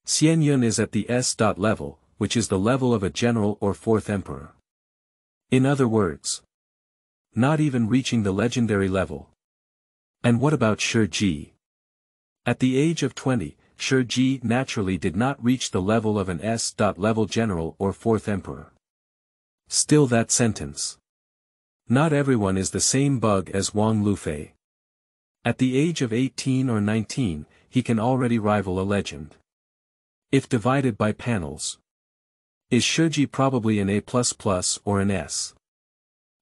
Xianyun is at the S. level, which is the level of a general or fourth emperor. In other words, not even reaching the legendary level. And what about Shiji? At the age of 20, Shiji naturally did not reach the level of an S. level general or fourth emperor. Still that sentence. Not everyone is the same bug as Wang Lufei. At the age of 18 or 19, he can already rival a legend. If divided by panels. Is Shiji probably an A++ or an S?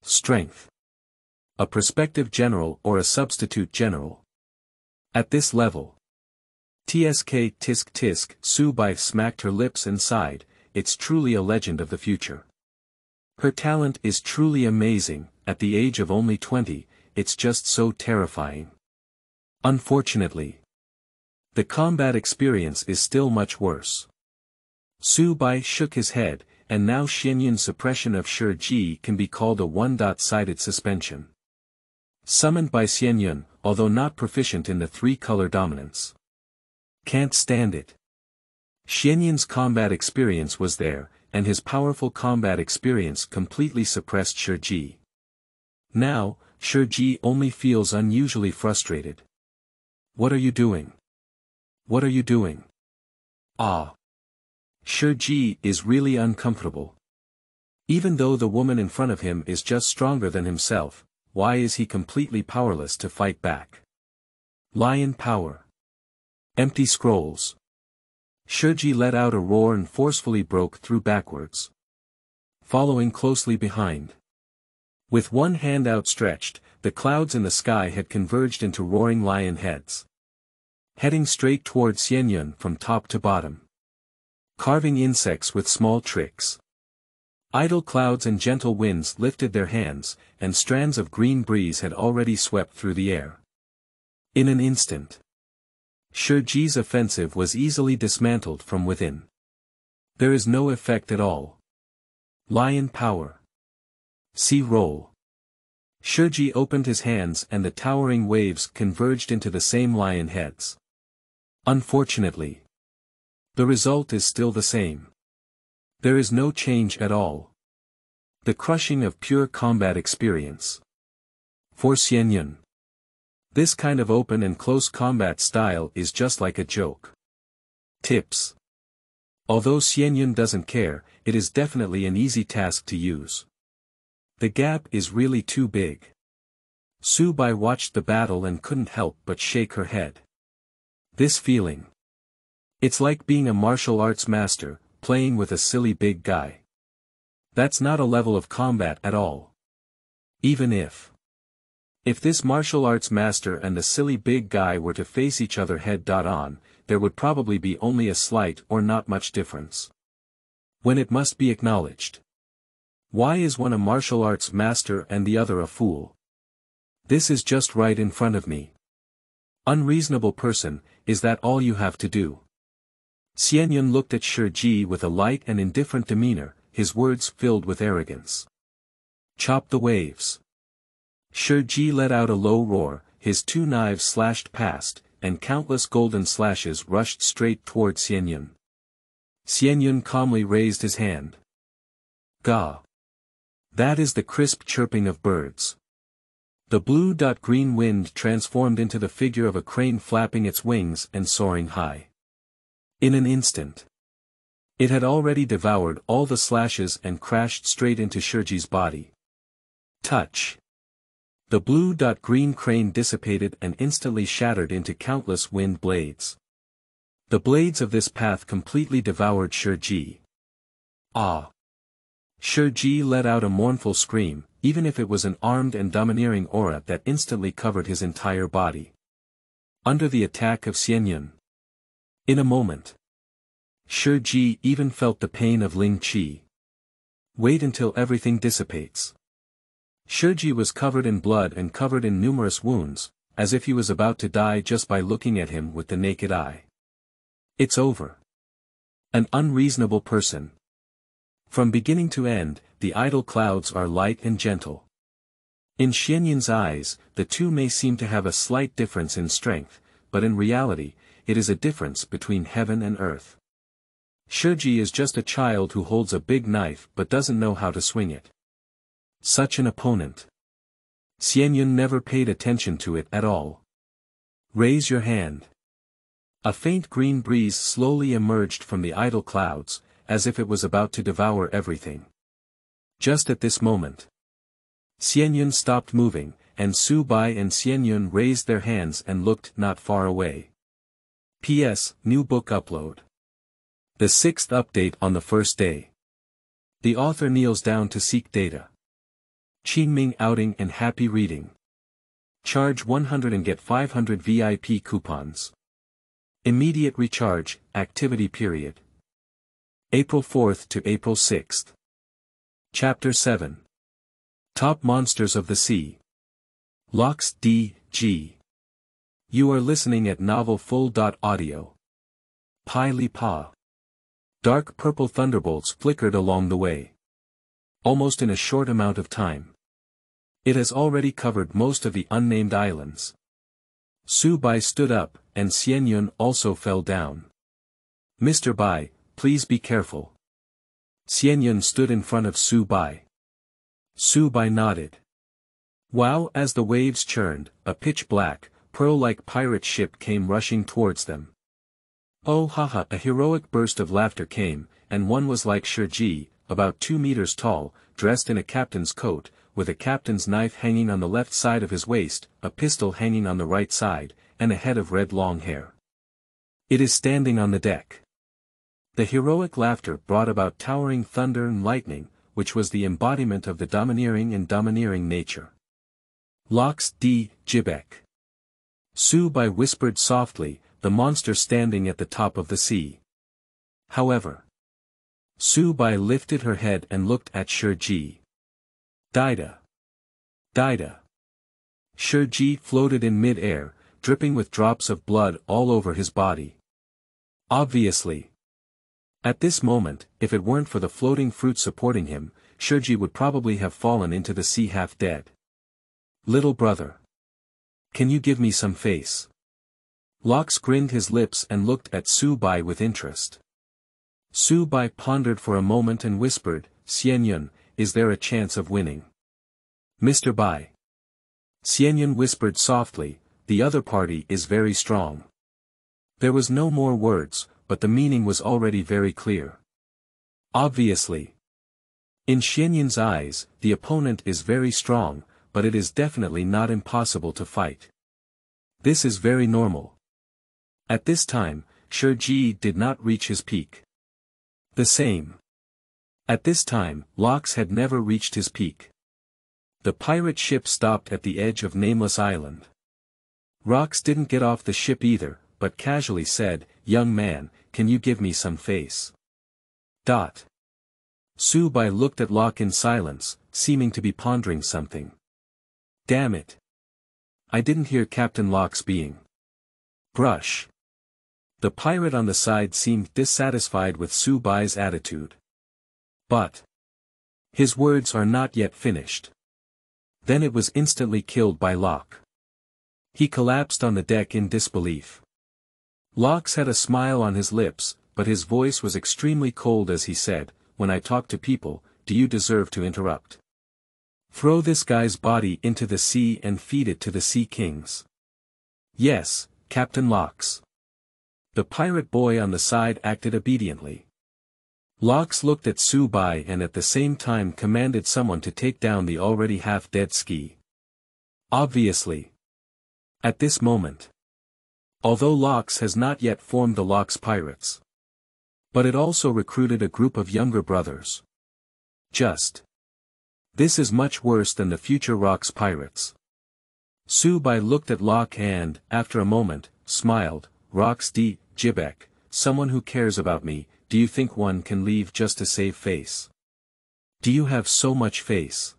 Strength. A prospective general or a substitute general. At this level. Tsk tisk tisk, Su-bai smacked her lips and sighed, it's truly a legend of the future. Her talent is truly amazing, at the age of only 20, it's just so terrifying. Unfortunately, the combat experience is still much worse. Su-bai shook his head, and now Xianyun's suppression of Shiji can be called a one-sided suspension. Summoned by Xianyun, although not proficient in the three-color dominance. Can't stand it. Xianyun's combat experience was there, and his powerful combat experience completely suppressed Shiji. Now, Shiji only feels unusually frustrated. What are you doing? What are you doing? Ah. Shiji is really uncomfortable. Even though the woman in front of him is just stronger than himself, why is he completely powerless to fight back? Lion power. Empty scrolls. Shiji let out a roar and forcefully broke through backwards. Following closely behind. With one hand outstretched, the clouds in the sky had converged into roaring lion heads. Heading straight toward Xianyun from top to bottom. Carving insects with small tricks. Idle clouds and gentle winds lifted their hands, and strands of green breeze had already swept through the air. In an instant. Shiji's offensive was easily dismantled from within. There is no effect at all. Lion power. See roll. Shiji opened his hands and the towering waves converged into the same lion heads. Unfortunately. The result is still the same. There is no change at all. The crushing of pure combat experience. For Xianyun. This kind of open and close combat style is just like a joke. Tips. Although Xianyun doesn't care, it is definitely an easy task to use. The gap is really too big. Subai watched the battle and couldn't help but shake her head. This feeling. It's like being a martial arts master, playing with a silly big guy. That's not a level of combat at all. Even if this martial arts master and the silly big guy were to face each other head-on, there would probably be only a slight or not much difference. When it must be acknowledged. Why is one a martial arts master and the other a fool? This is just right in front of me. Unreasonable person, is that all you have to do? Xianyun looked at Shiji with a light and indifferent demeanor, his words filled with arrogance. Chop the waves. Shiji let out a low roar, his two knives slashed past, and countless golden slashes rushed straight toward Xianyun. Xianyun calmly raised his hand. Ga. That is the crisp chirping of birds. The blue-green wind transformed into the figure of a crane flapping its wings and soaring high. In an instant. It had already devoured all the slashes and crashed straight into Shiji's body. Touch. The blue-green crane dissipated and instantly shattered into countless wind blades. The blades of this path completely devoured Shiji. Ah! Shiji let out a mournful scream, even if it was an armed and domineering aura that instantly covered his entire body. Under the attack of Xianyun. In a moment. Shiji even felt the pain of Ling Qi. Wait until everything dissipates. Shiji was covered in blood and covered in numerous wounds, as if he was about to die just by looking at him with the naked eye. It's over. An unreasonable person. From beginning to end, the idle clouds are light and gentle. In Xianyun's eyes, the two may seem to have a slight difference in strength, but in reality, it is a difference between heaven and earth. Shiji is just a child who holds a big knife but doesn't know how to swing it. Such an opponent. Xianyun never paid attention to it at all. Raise your hand. A faint green breeze slowly emerged from the idle clouds, as if it was about to devour everything. Just at this moment. Xianyun stopped moving, and Subai and Xianyun raised their hands and looked not far away. P.S. New book upload. The 6th update on the first day. The author kneels down to seek data. Qingming outing and happy reading. Charge 100 and get 500 VIP coupons. Immediate recharge, activity period. April 4th to April 6th. Chapter 7. Top Monsters of the Sea. Lox D.G. You are listening at novelfull.audio. Pai Li Pa. Dark purple thunderbolts flickered along the way. Almost in a short amount of time. It has already covered most of the unnamed islands. Su Bai stood up, and Xianyun also fell down. Mr. Bai, please be careful. Xianyun stood in front of Su Bai. Su Bai nodded. Wow! As the waves churned, a pitch-black, pearl-like pirate ship came rushing towards them. Oh haha! A heroic burst of laughter came, and one was like Shiji, about 2 meters tall, dressed in a captain's coat, with a captain's knife hanging on the left side of his waist, a pistol hanging on the right side, and a head of red long hair. It is standing on the deck. The heroic laughter brought about towering thunder and lightning, which was the embodiment of the domineering nature. Lox D. Jibek. Su Bai whispered softly, the monster standing at the top of the sea. However, Su Bai lifted her head and looked at Shiji. Dida. Dida. Shiji floated in mid-air, dripping with drops of blood all over his body. Obviously. At this moment, if it weren't for the floating fruit supporting him, Shiji would probably have fallen into the sea half dead. Little brother. Can you give me some face? Lox grinned his lips and looked at Su Bai with interest. Su Bai pondered for a moment and whispered, Xianyun, is there a chance of winning? Mr. Bai. Xianyun whispered softly, the other party is very strong. There was no more words, but the meaning was already very clear. Obviously. In Xianyun's eyes, the opponent is very strong, but it is definitely not impossible to fight. This is very normal. At this time, Shiji did not reach his peak. The same. At this time, Lox had never reached his peak. The pirate ship stopped at the edge of Nameless Island. Rox didn't get off the ship either, but casually said, young man, can you give me some face? Su Bai looked at Lox in silence, seeming to be pondering something. Damn it. I didn't hear Captain Lox being. Brush. The pirate on the side seemed dissatisfied with Su Bai's attitude. But his words are not yet finished. Then it was instantly killed by Lox. He collapsed on the deck in disbelief. Lox had a smile on his lips, but his voice was extremely cold as he said, when I talk to people, do you deserve to interrupt? Throw this guy's body into the sea and feed it to the sea kings. Yes, Captain Lox. The pirate boy on the side acted obediently. Lox looked at Su Bai and at the same time commanded someone to take down the already half-dead ski. Obviously. At this moment. Although Lox has not yet formed the Lox Pirates. But it also recruited a group of younger brothers. This is much worse than the future Rox Pirates. Su Bai looked at Lox and, after a moment, smiled, Rox D. Jibek, someone who cares about me, do you think one can leave just to save face? Do you have so much face?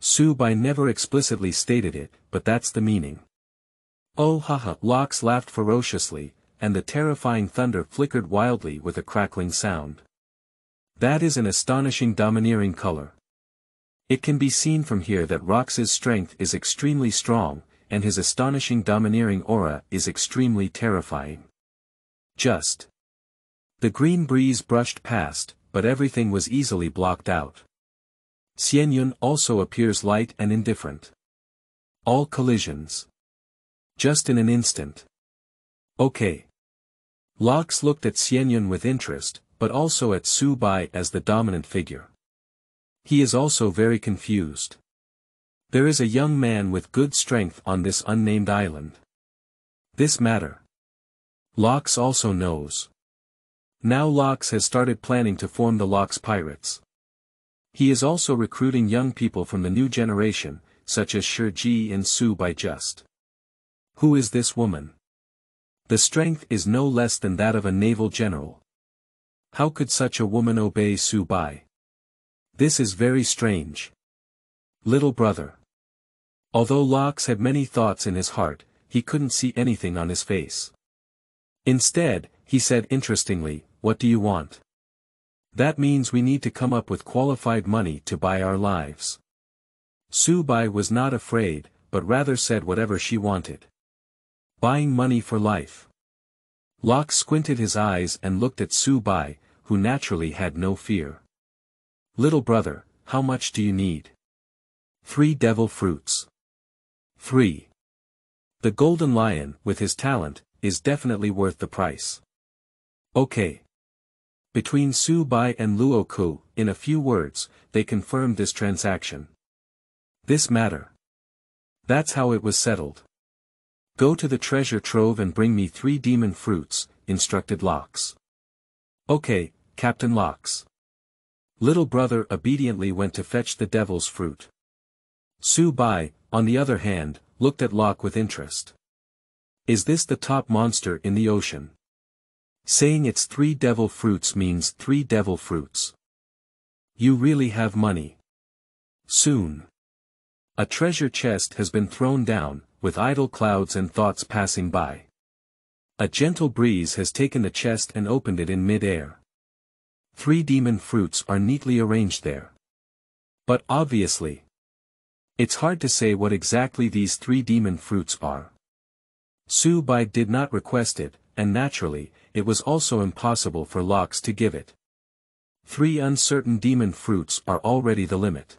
Su Bai never explicitly stated it, but that's the meaning. Oh haha! Lox laughed ferociously, and the terrifying thunder flickered wildly with a crackling sound. That is an astonishing domineering color. It can be seen from here that Rox's strength is extremely strong, and his astonishing domineering aura is extremely terrifying. The green breeze brushed past, but everything was easily blocked out. Xianyun also appears light and indifferent. All collisions. Just in an instant. Okay. Lox looked at Xianyun with interest, but also at Su Bai as the dominant figure. He is also very confused. There is a young man with good strength on this unnamed island. This matter. Lox also knows. Now Lox has started planning to form the Lox Pirates. He is also recruiting young people from the new generation, such as Shiji and Su Bai. Who is this woman? The strength is no less than that of a naval general. How could such a woman obey Su Bai? This is very strange. Little brother. Although Lox had many thoughts in his heart, he couldn't see anything on his face. Instead, he said interestingly, what do you want? That means we need to come up with qualified money to buy our lives. Su Bai was not afraid, but rather said whatever she wanted. Buying money for life. Locke squinted his eyes and looked at Su Bai, who naturally had no fear. Little brother, how much do you need? 3 devil fruits. 3. The golden lion, with his talent, is definitely worth the price. Okay. Between Su Bai and Luo Ku, in a few words, they confirmed this transaction. This matter. That's how it was settled. Go to the treasure trove and bring me 3 demon fruits, instructed Locke. Okay, Captain Locke. Little brother obediently went to fetch the devil's fruit. Su Bai, on the other hand, looked at Locke with interest. Is this the top monster in the ocean? Saying it's 3 devil fruits means 3 devil fruits. You really have money. Soon. A treasure chest has been thrown down, with idle clouds and thoughts passing by. A gentle breeze has taken the chest and opened it in mid-air. 3 demon fruits are neatly arranged there. But obviously, it's hard to say what exactly these 3 demon fruits are. Su Bai did not request it, and naturally, it was also impossible for Locke to give it. 3 uncertain demon fruits are already the limit.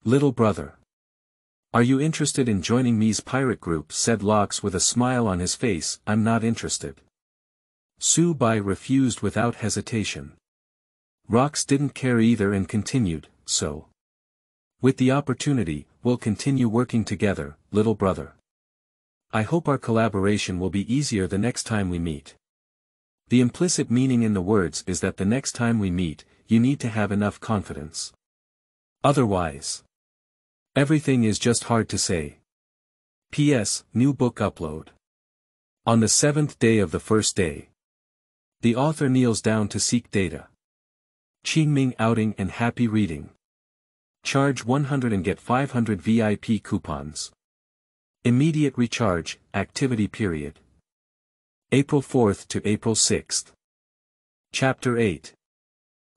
Little brother. Are you interested in joining me's pirate group? Said Locke with a smile on his face. I'm not interested. Su Bai refused without hesitation. Locke didn't care either and continued, so. With the opportunity, we'll continue working together, little brother. I hope our collaboration will be easier the next time we meet. The implicit meaning in the words is that the next time we meet, you need to have enough confidence. Otherwise, everything is just hard to say. P.S. New book upload. On the 7th day of the first day. The author kneels down to seek data. Qingming outing and happy reading. Charge 100 and get 500 VIP coupons. Immediate recharge, activity period. April 4th to April 6th. Chapter 8.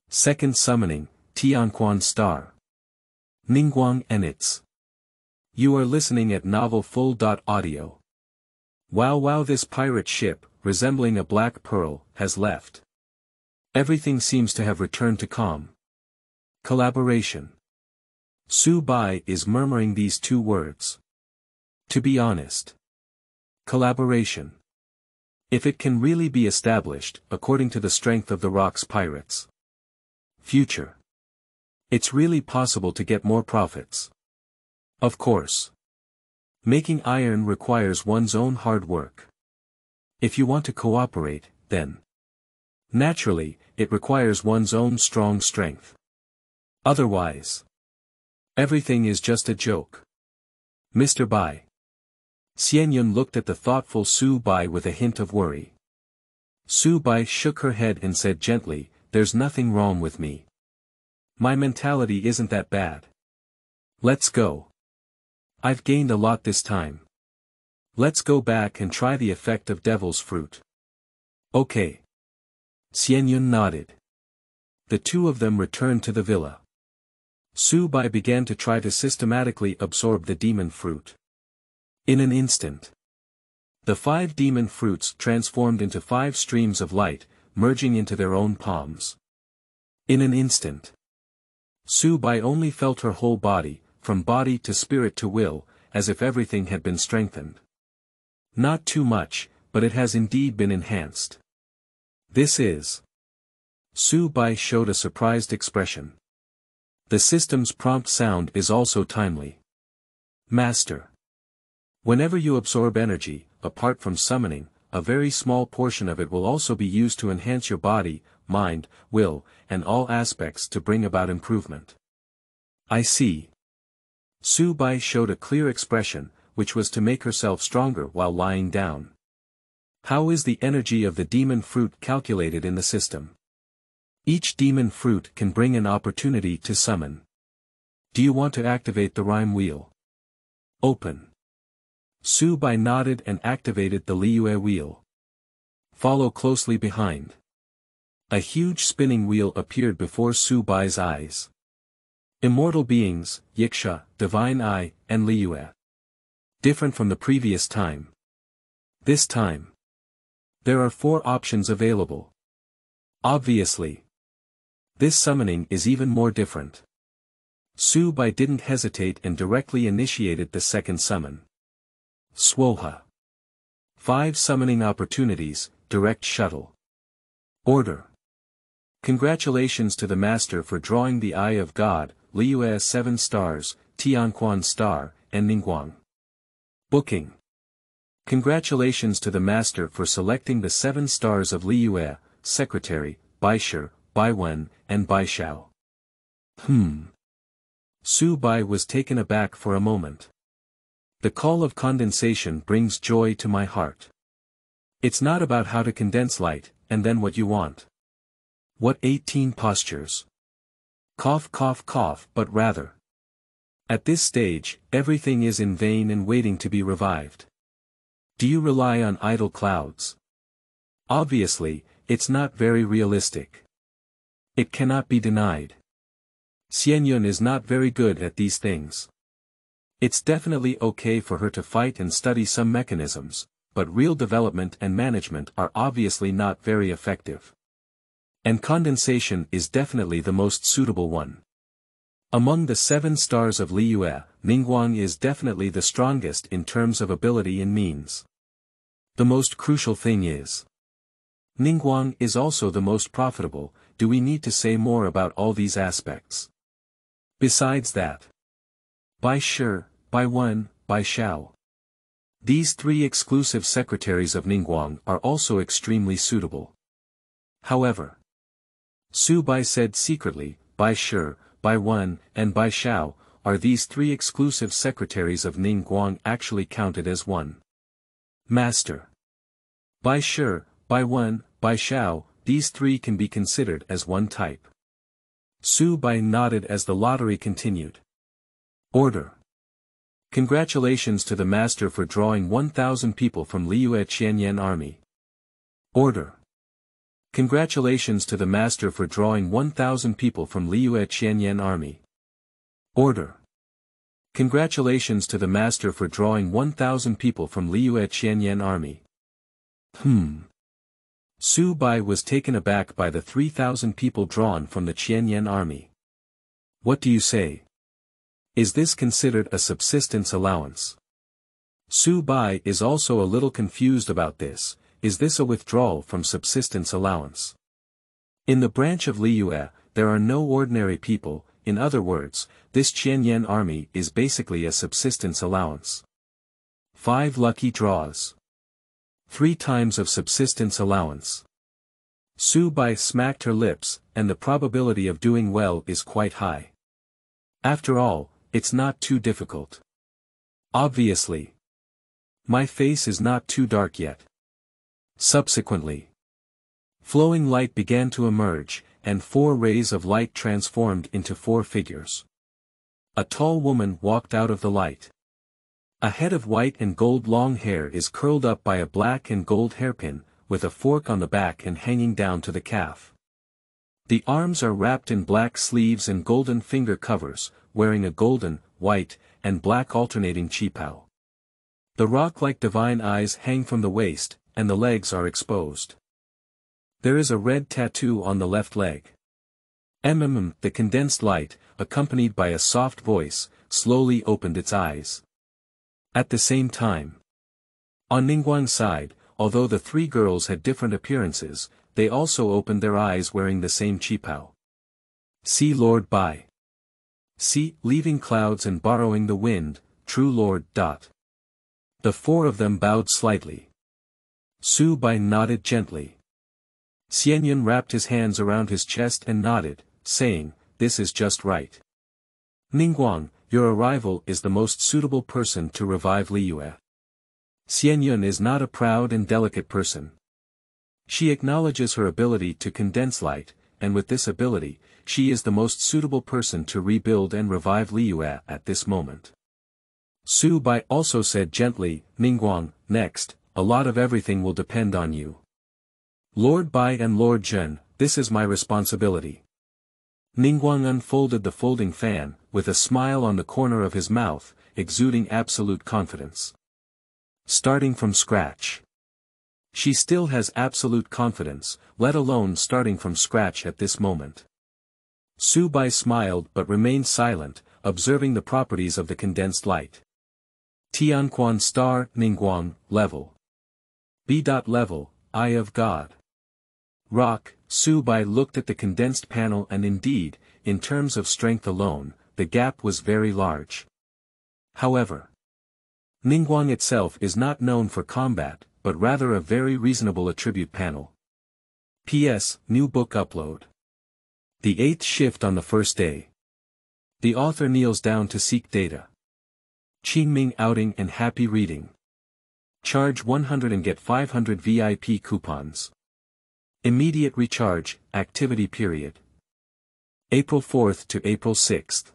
Second Summoning, Tianquan Star. Ningguang and its. You are listening at novelfull.audio. Wow, this pirate ship, resembling a black pearl, has left. Everything seems to have returned to calm. Collaboration. Su Bai is murmuring these 2 words. To be honest. Collaboration. If it can really be established, according to the strength of the Rock's pirates. Future. It's really possible to get more profits. Of course. Making iron requires one's own hard work. If you want to cooperate, then. Naturally, it requires one's own strong strength. Otherwise. Everything is just a joke. Mr. Bai. Xianyun looked at the thoughtful Su Bai with a hint of worry. Su Bai shook her head and said gently, there's nothing wrong with me. My mentality isn't that bad. Let's go. I've gained a lot this time. Let's go back and try the effect of devil's fruit. Okay. Xianyun nodded. The 2 of them returned to the villa. Su Bai began to try to systematically absorb the demon fruit. In an instant. The 5 demon fruits transformed into 5 streams of light, merging into their own palms. In an instant. Su Bai only felt her whole body, from body to spirit to will, as if everything had been strengthened. Not too much, but it has indeed been enhanced. This is. Su Bai showed a surprised expression. The system's prompt sound is also timely. Master. Whenever you absorb energy, apart from summoning, a very small portion of it will also be used to enhance your body, mind, will, and all aspects to bring about improvement. I see. Su Bai showed a clear expression, which was to make herself stronger while lying down. How is the energy of the demon fruit calculated in the system? Each demon fruit can bring an opportunity to summon. Do you want to activate the rhyme wheel? Open. Su Bai nodded and activated the Liyue wheel. Follow closely behind. A huge spinning wheel appeared before Su Bai's eyes. Immortal beings, Yecha, divine eye, and Liyue. Different from the previous time. This time, there are 4 options available. Obviously, this summoning is even more different. Su Bai didn't hesitate and directly initiated the second summon. Swoha. 5 summoning opportunities, direct shuttle. Order. Congratulations to the Master for drawing the Eye of God, Liyue 7 stars, Tianquan star, and Ningguang. Booking. Congratulations to the Master for selecting the 7 stars of Liyue, Secretary, Baishe, Baiwen, and Baishao. Su Bai was taken aback for a moment. The call of condensation brings joy to my heart. It's not about how to condense light, and then what you want. What 18 postures? Cough cough cough, but rather. At this stage, everything is in vain and waiting to be revived. Do you rely on idle clouds? Obviously, it's not very realistic. It cannot be denied. Xianyun is not very good at these things. It's definitely okay for her to fight and study some mechanisms, but real development and management are obviously not very effective. And condensation is definitely the most suitable one. Among the 7 stars of Liyue, Ningguang is definitely the strongest in terms of ability and means. The most crucial thing is, Ningguang is also the most profitable. Do we need to say more about all these aspects? Besides that, Baishe, Baiwen, Baishao. These 3 exclusive secretaries of Ningguang are also extremely suitable. However, Su Bai said secretly, Baishe, Baiwen, and Baishao, are these 3 exclusive secretaries of Ningguang actually counted as one? Master. Baishe, Baiwen, Baishao, these 3 can be considered as one type. Su Bai nodded as the lottery continued. Order. Congratulations to the Master for drawing 1,000 people from Liyue Xianyun army. Order. Congratulations to the Master for drawing 1,000 people from Liyue Xianyun army. Order. Congratulations to the Master for drawing 1,000 people from Liyue Xianyun army. Su Bai was taken aback by the 3,000 people drawn from the Xianyun army. What do you say? Is this considered a subsistence allowance? Su Bai is also a little confused about this. Is this a withdrawal from subsistence allowance? In the branch of Liyue, there are no ordinary people. In other words, this Xianyun army is basically a subsistence allowance. 5 lucky draws. 3 times of subsistence allowance. Su Bai smacked her lips, and the probability of doing well is quite high. After all, it's not too difficult. Obviously. My face is not too dark yet. Subsequently, flowing light began to emerge, and 4 rays of light transformed into 4 figures. A tall woman walked out of the light. A head of white and gold long hair is curled up by a black and gold hairpin, with a fork on the back and hanging down to the calf. The arms are wrapped in black sleeves and golden finger covers, wearing a golden, white, and black alternating qipao. The rock-like divine eyes hang from the waist, and the legs are exposed. There is a red tattoo on the left leg. The condensed light, accompanied by a soft voice, slowly opened its eyes. At the same time, on Ningguang's side, although the 3 girls had different appearances, they also opened their eyes wearing the same qipao. See Lord Bai. See, leaving clouds and borrowing the wind, true Lord. The 4 of them bowed slightly. Su Bai nodded gently. Xianyun wrapped his hands around his chest and nodded, saying, this is just right. Ningguang, your arrival is the most suitable person to revive Liyue. Xianyun is not a proud and delicate person. She acknowledges her ability to condense light, and with this ability, she is the most suitable person to rebuild and revive Liyue at this moment. Su Bai also said gently, Ningguang, next, a lot of everything will depend on you. Lord Bai and Lord Zhen, this is my responsibility. Ningguang unfolded the folding fan, with a smile on the corner of his mouth, exuding absolute confidence. Starting from scratch. She still has absolute confidence, let alone starting from scratch at this moment. Su Bai smiled but remained silent, observing the properties of the condensed light. Tianquan star, Ningguang, level. B. Level, Eye of God. Rock. Su Bai looked at the condensed panel and indeed, in terms of strength alone, the gap was very large. However, Ningguang itself is not known for combat, but rather a very reasonable attribute panel. P.S. New book upload. The 8th shift on the first day. The author kneels down to seek data. Qingming outing and happy reading. Charge 100 and get 500 VIP coupons. Immediate recharge, activity period. April 4th to April 6th.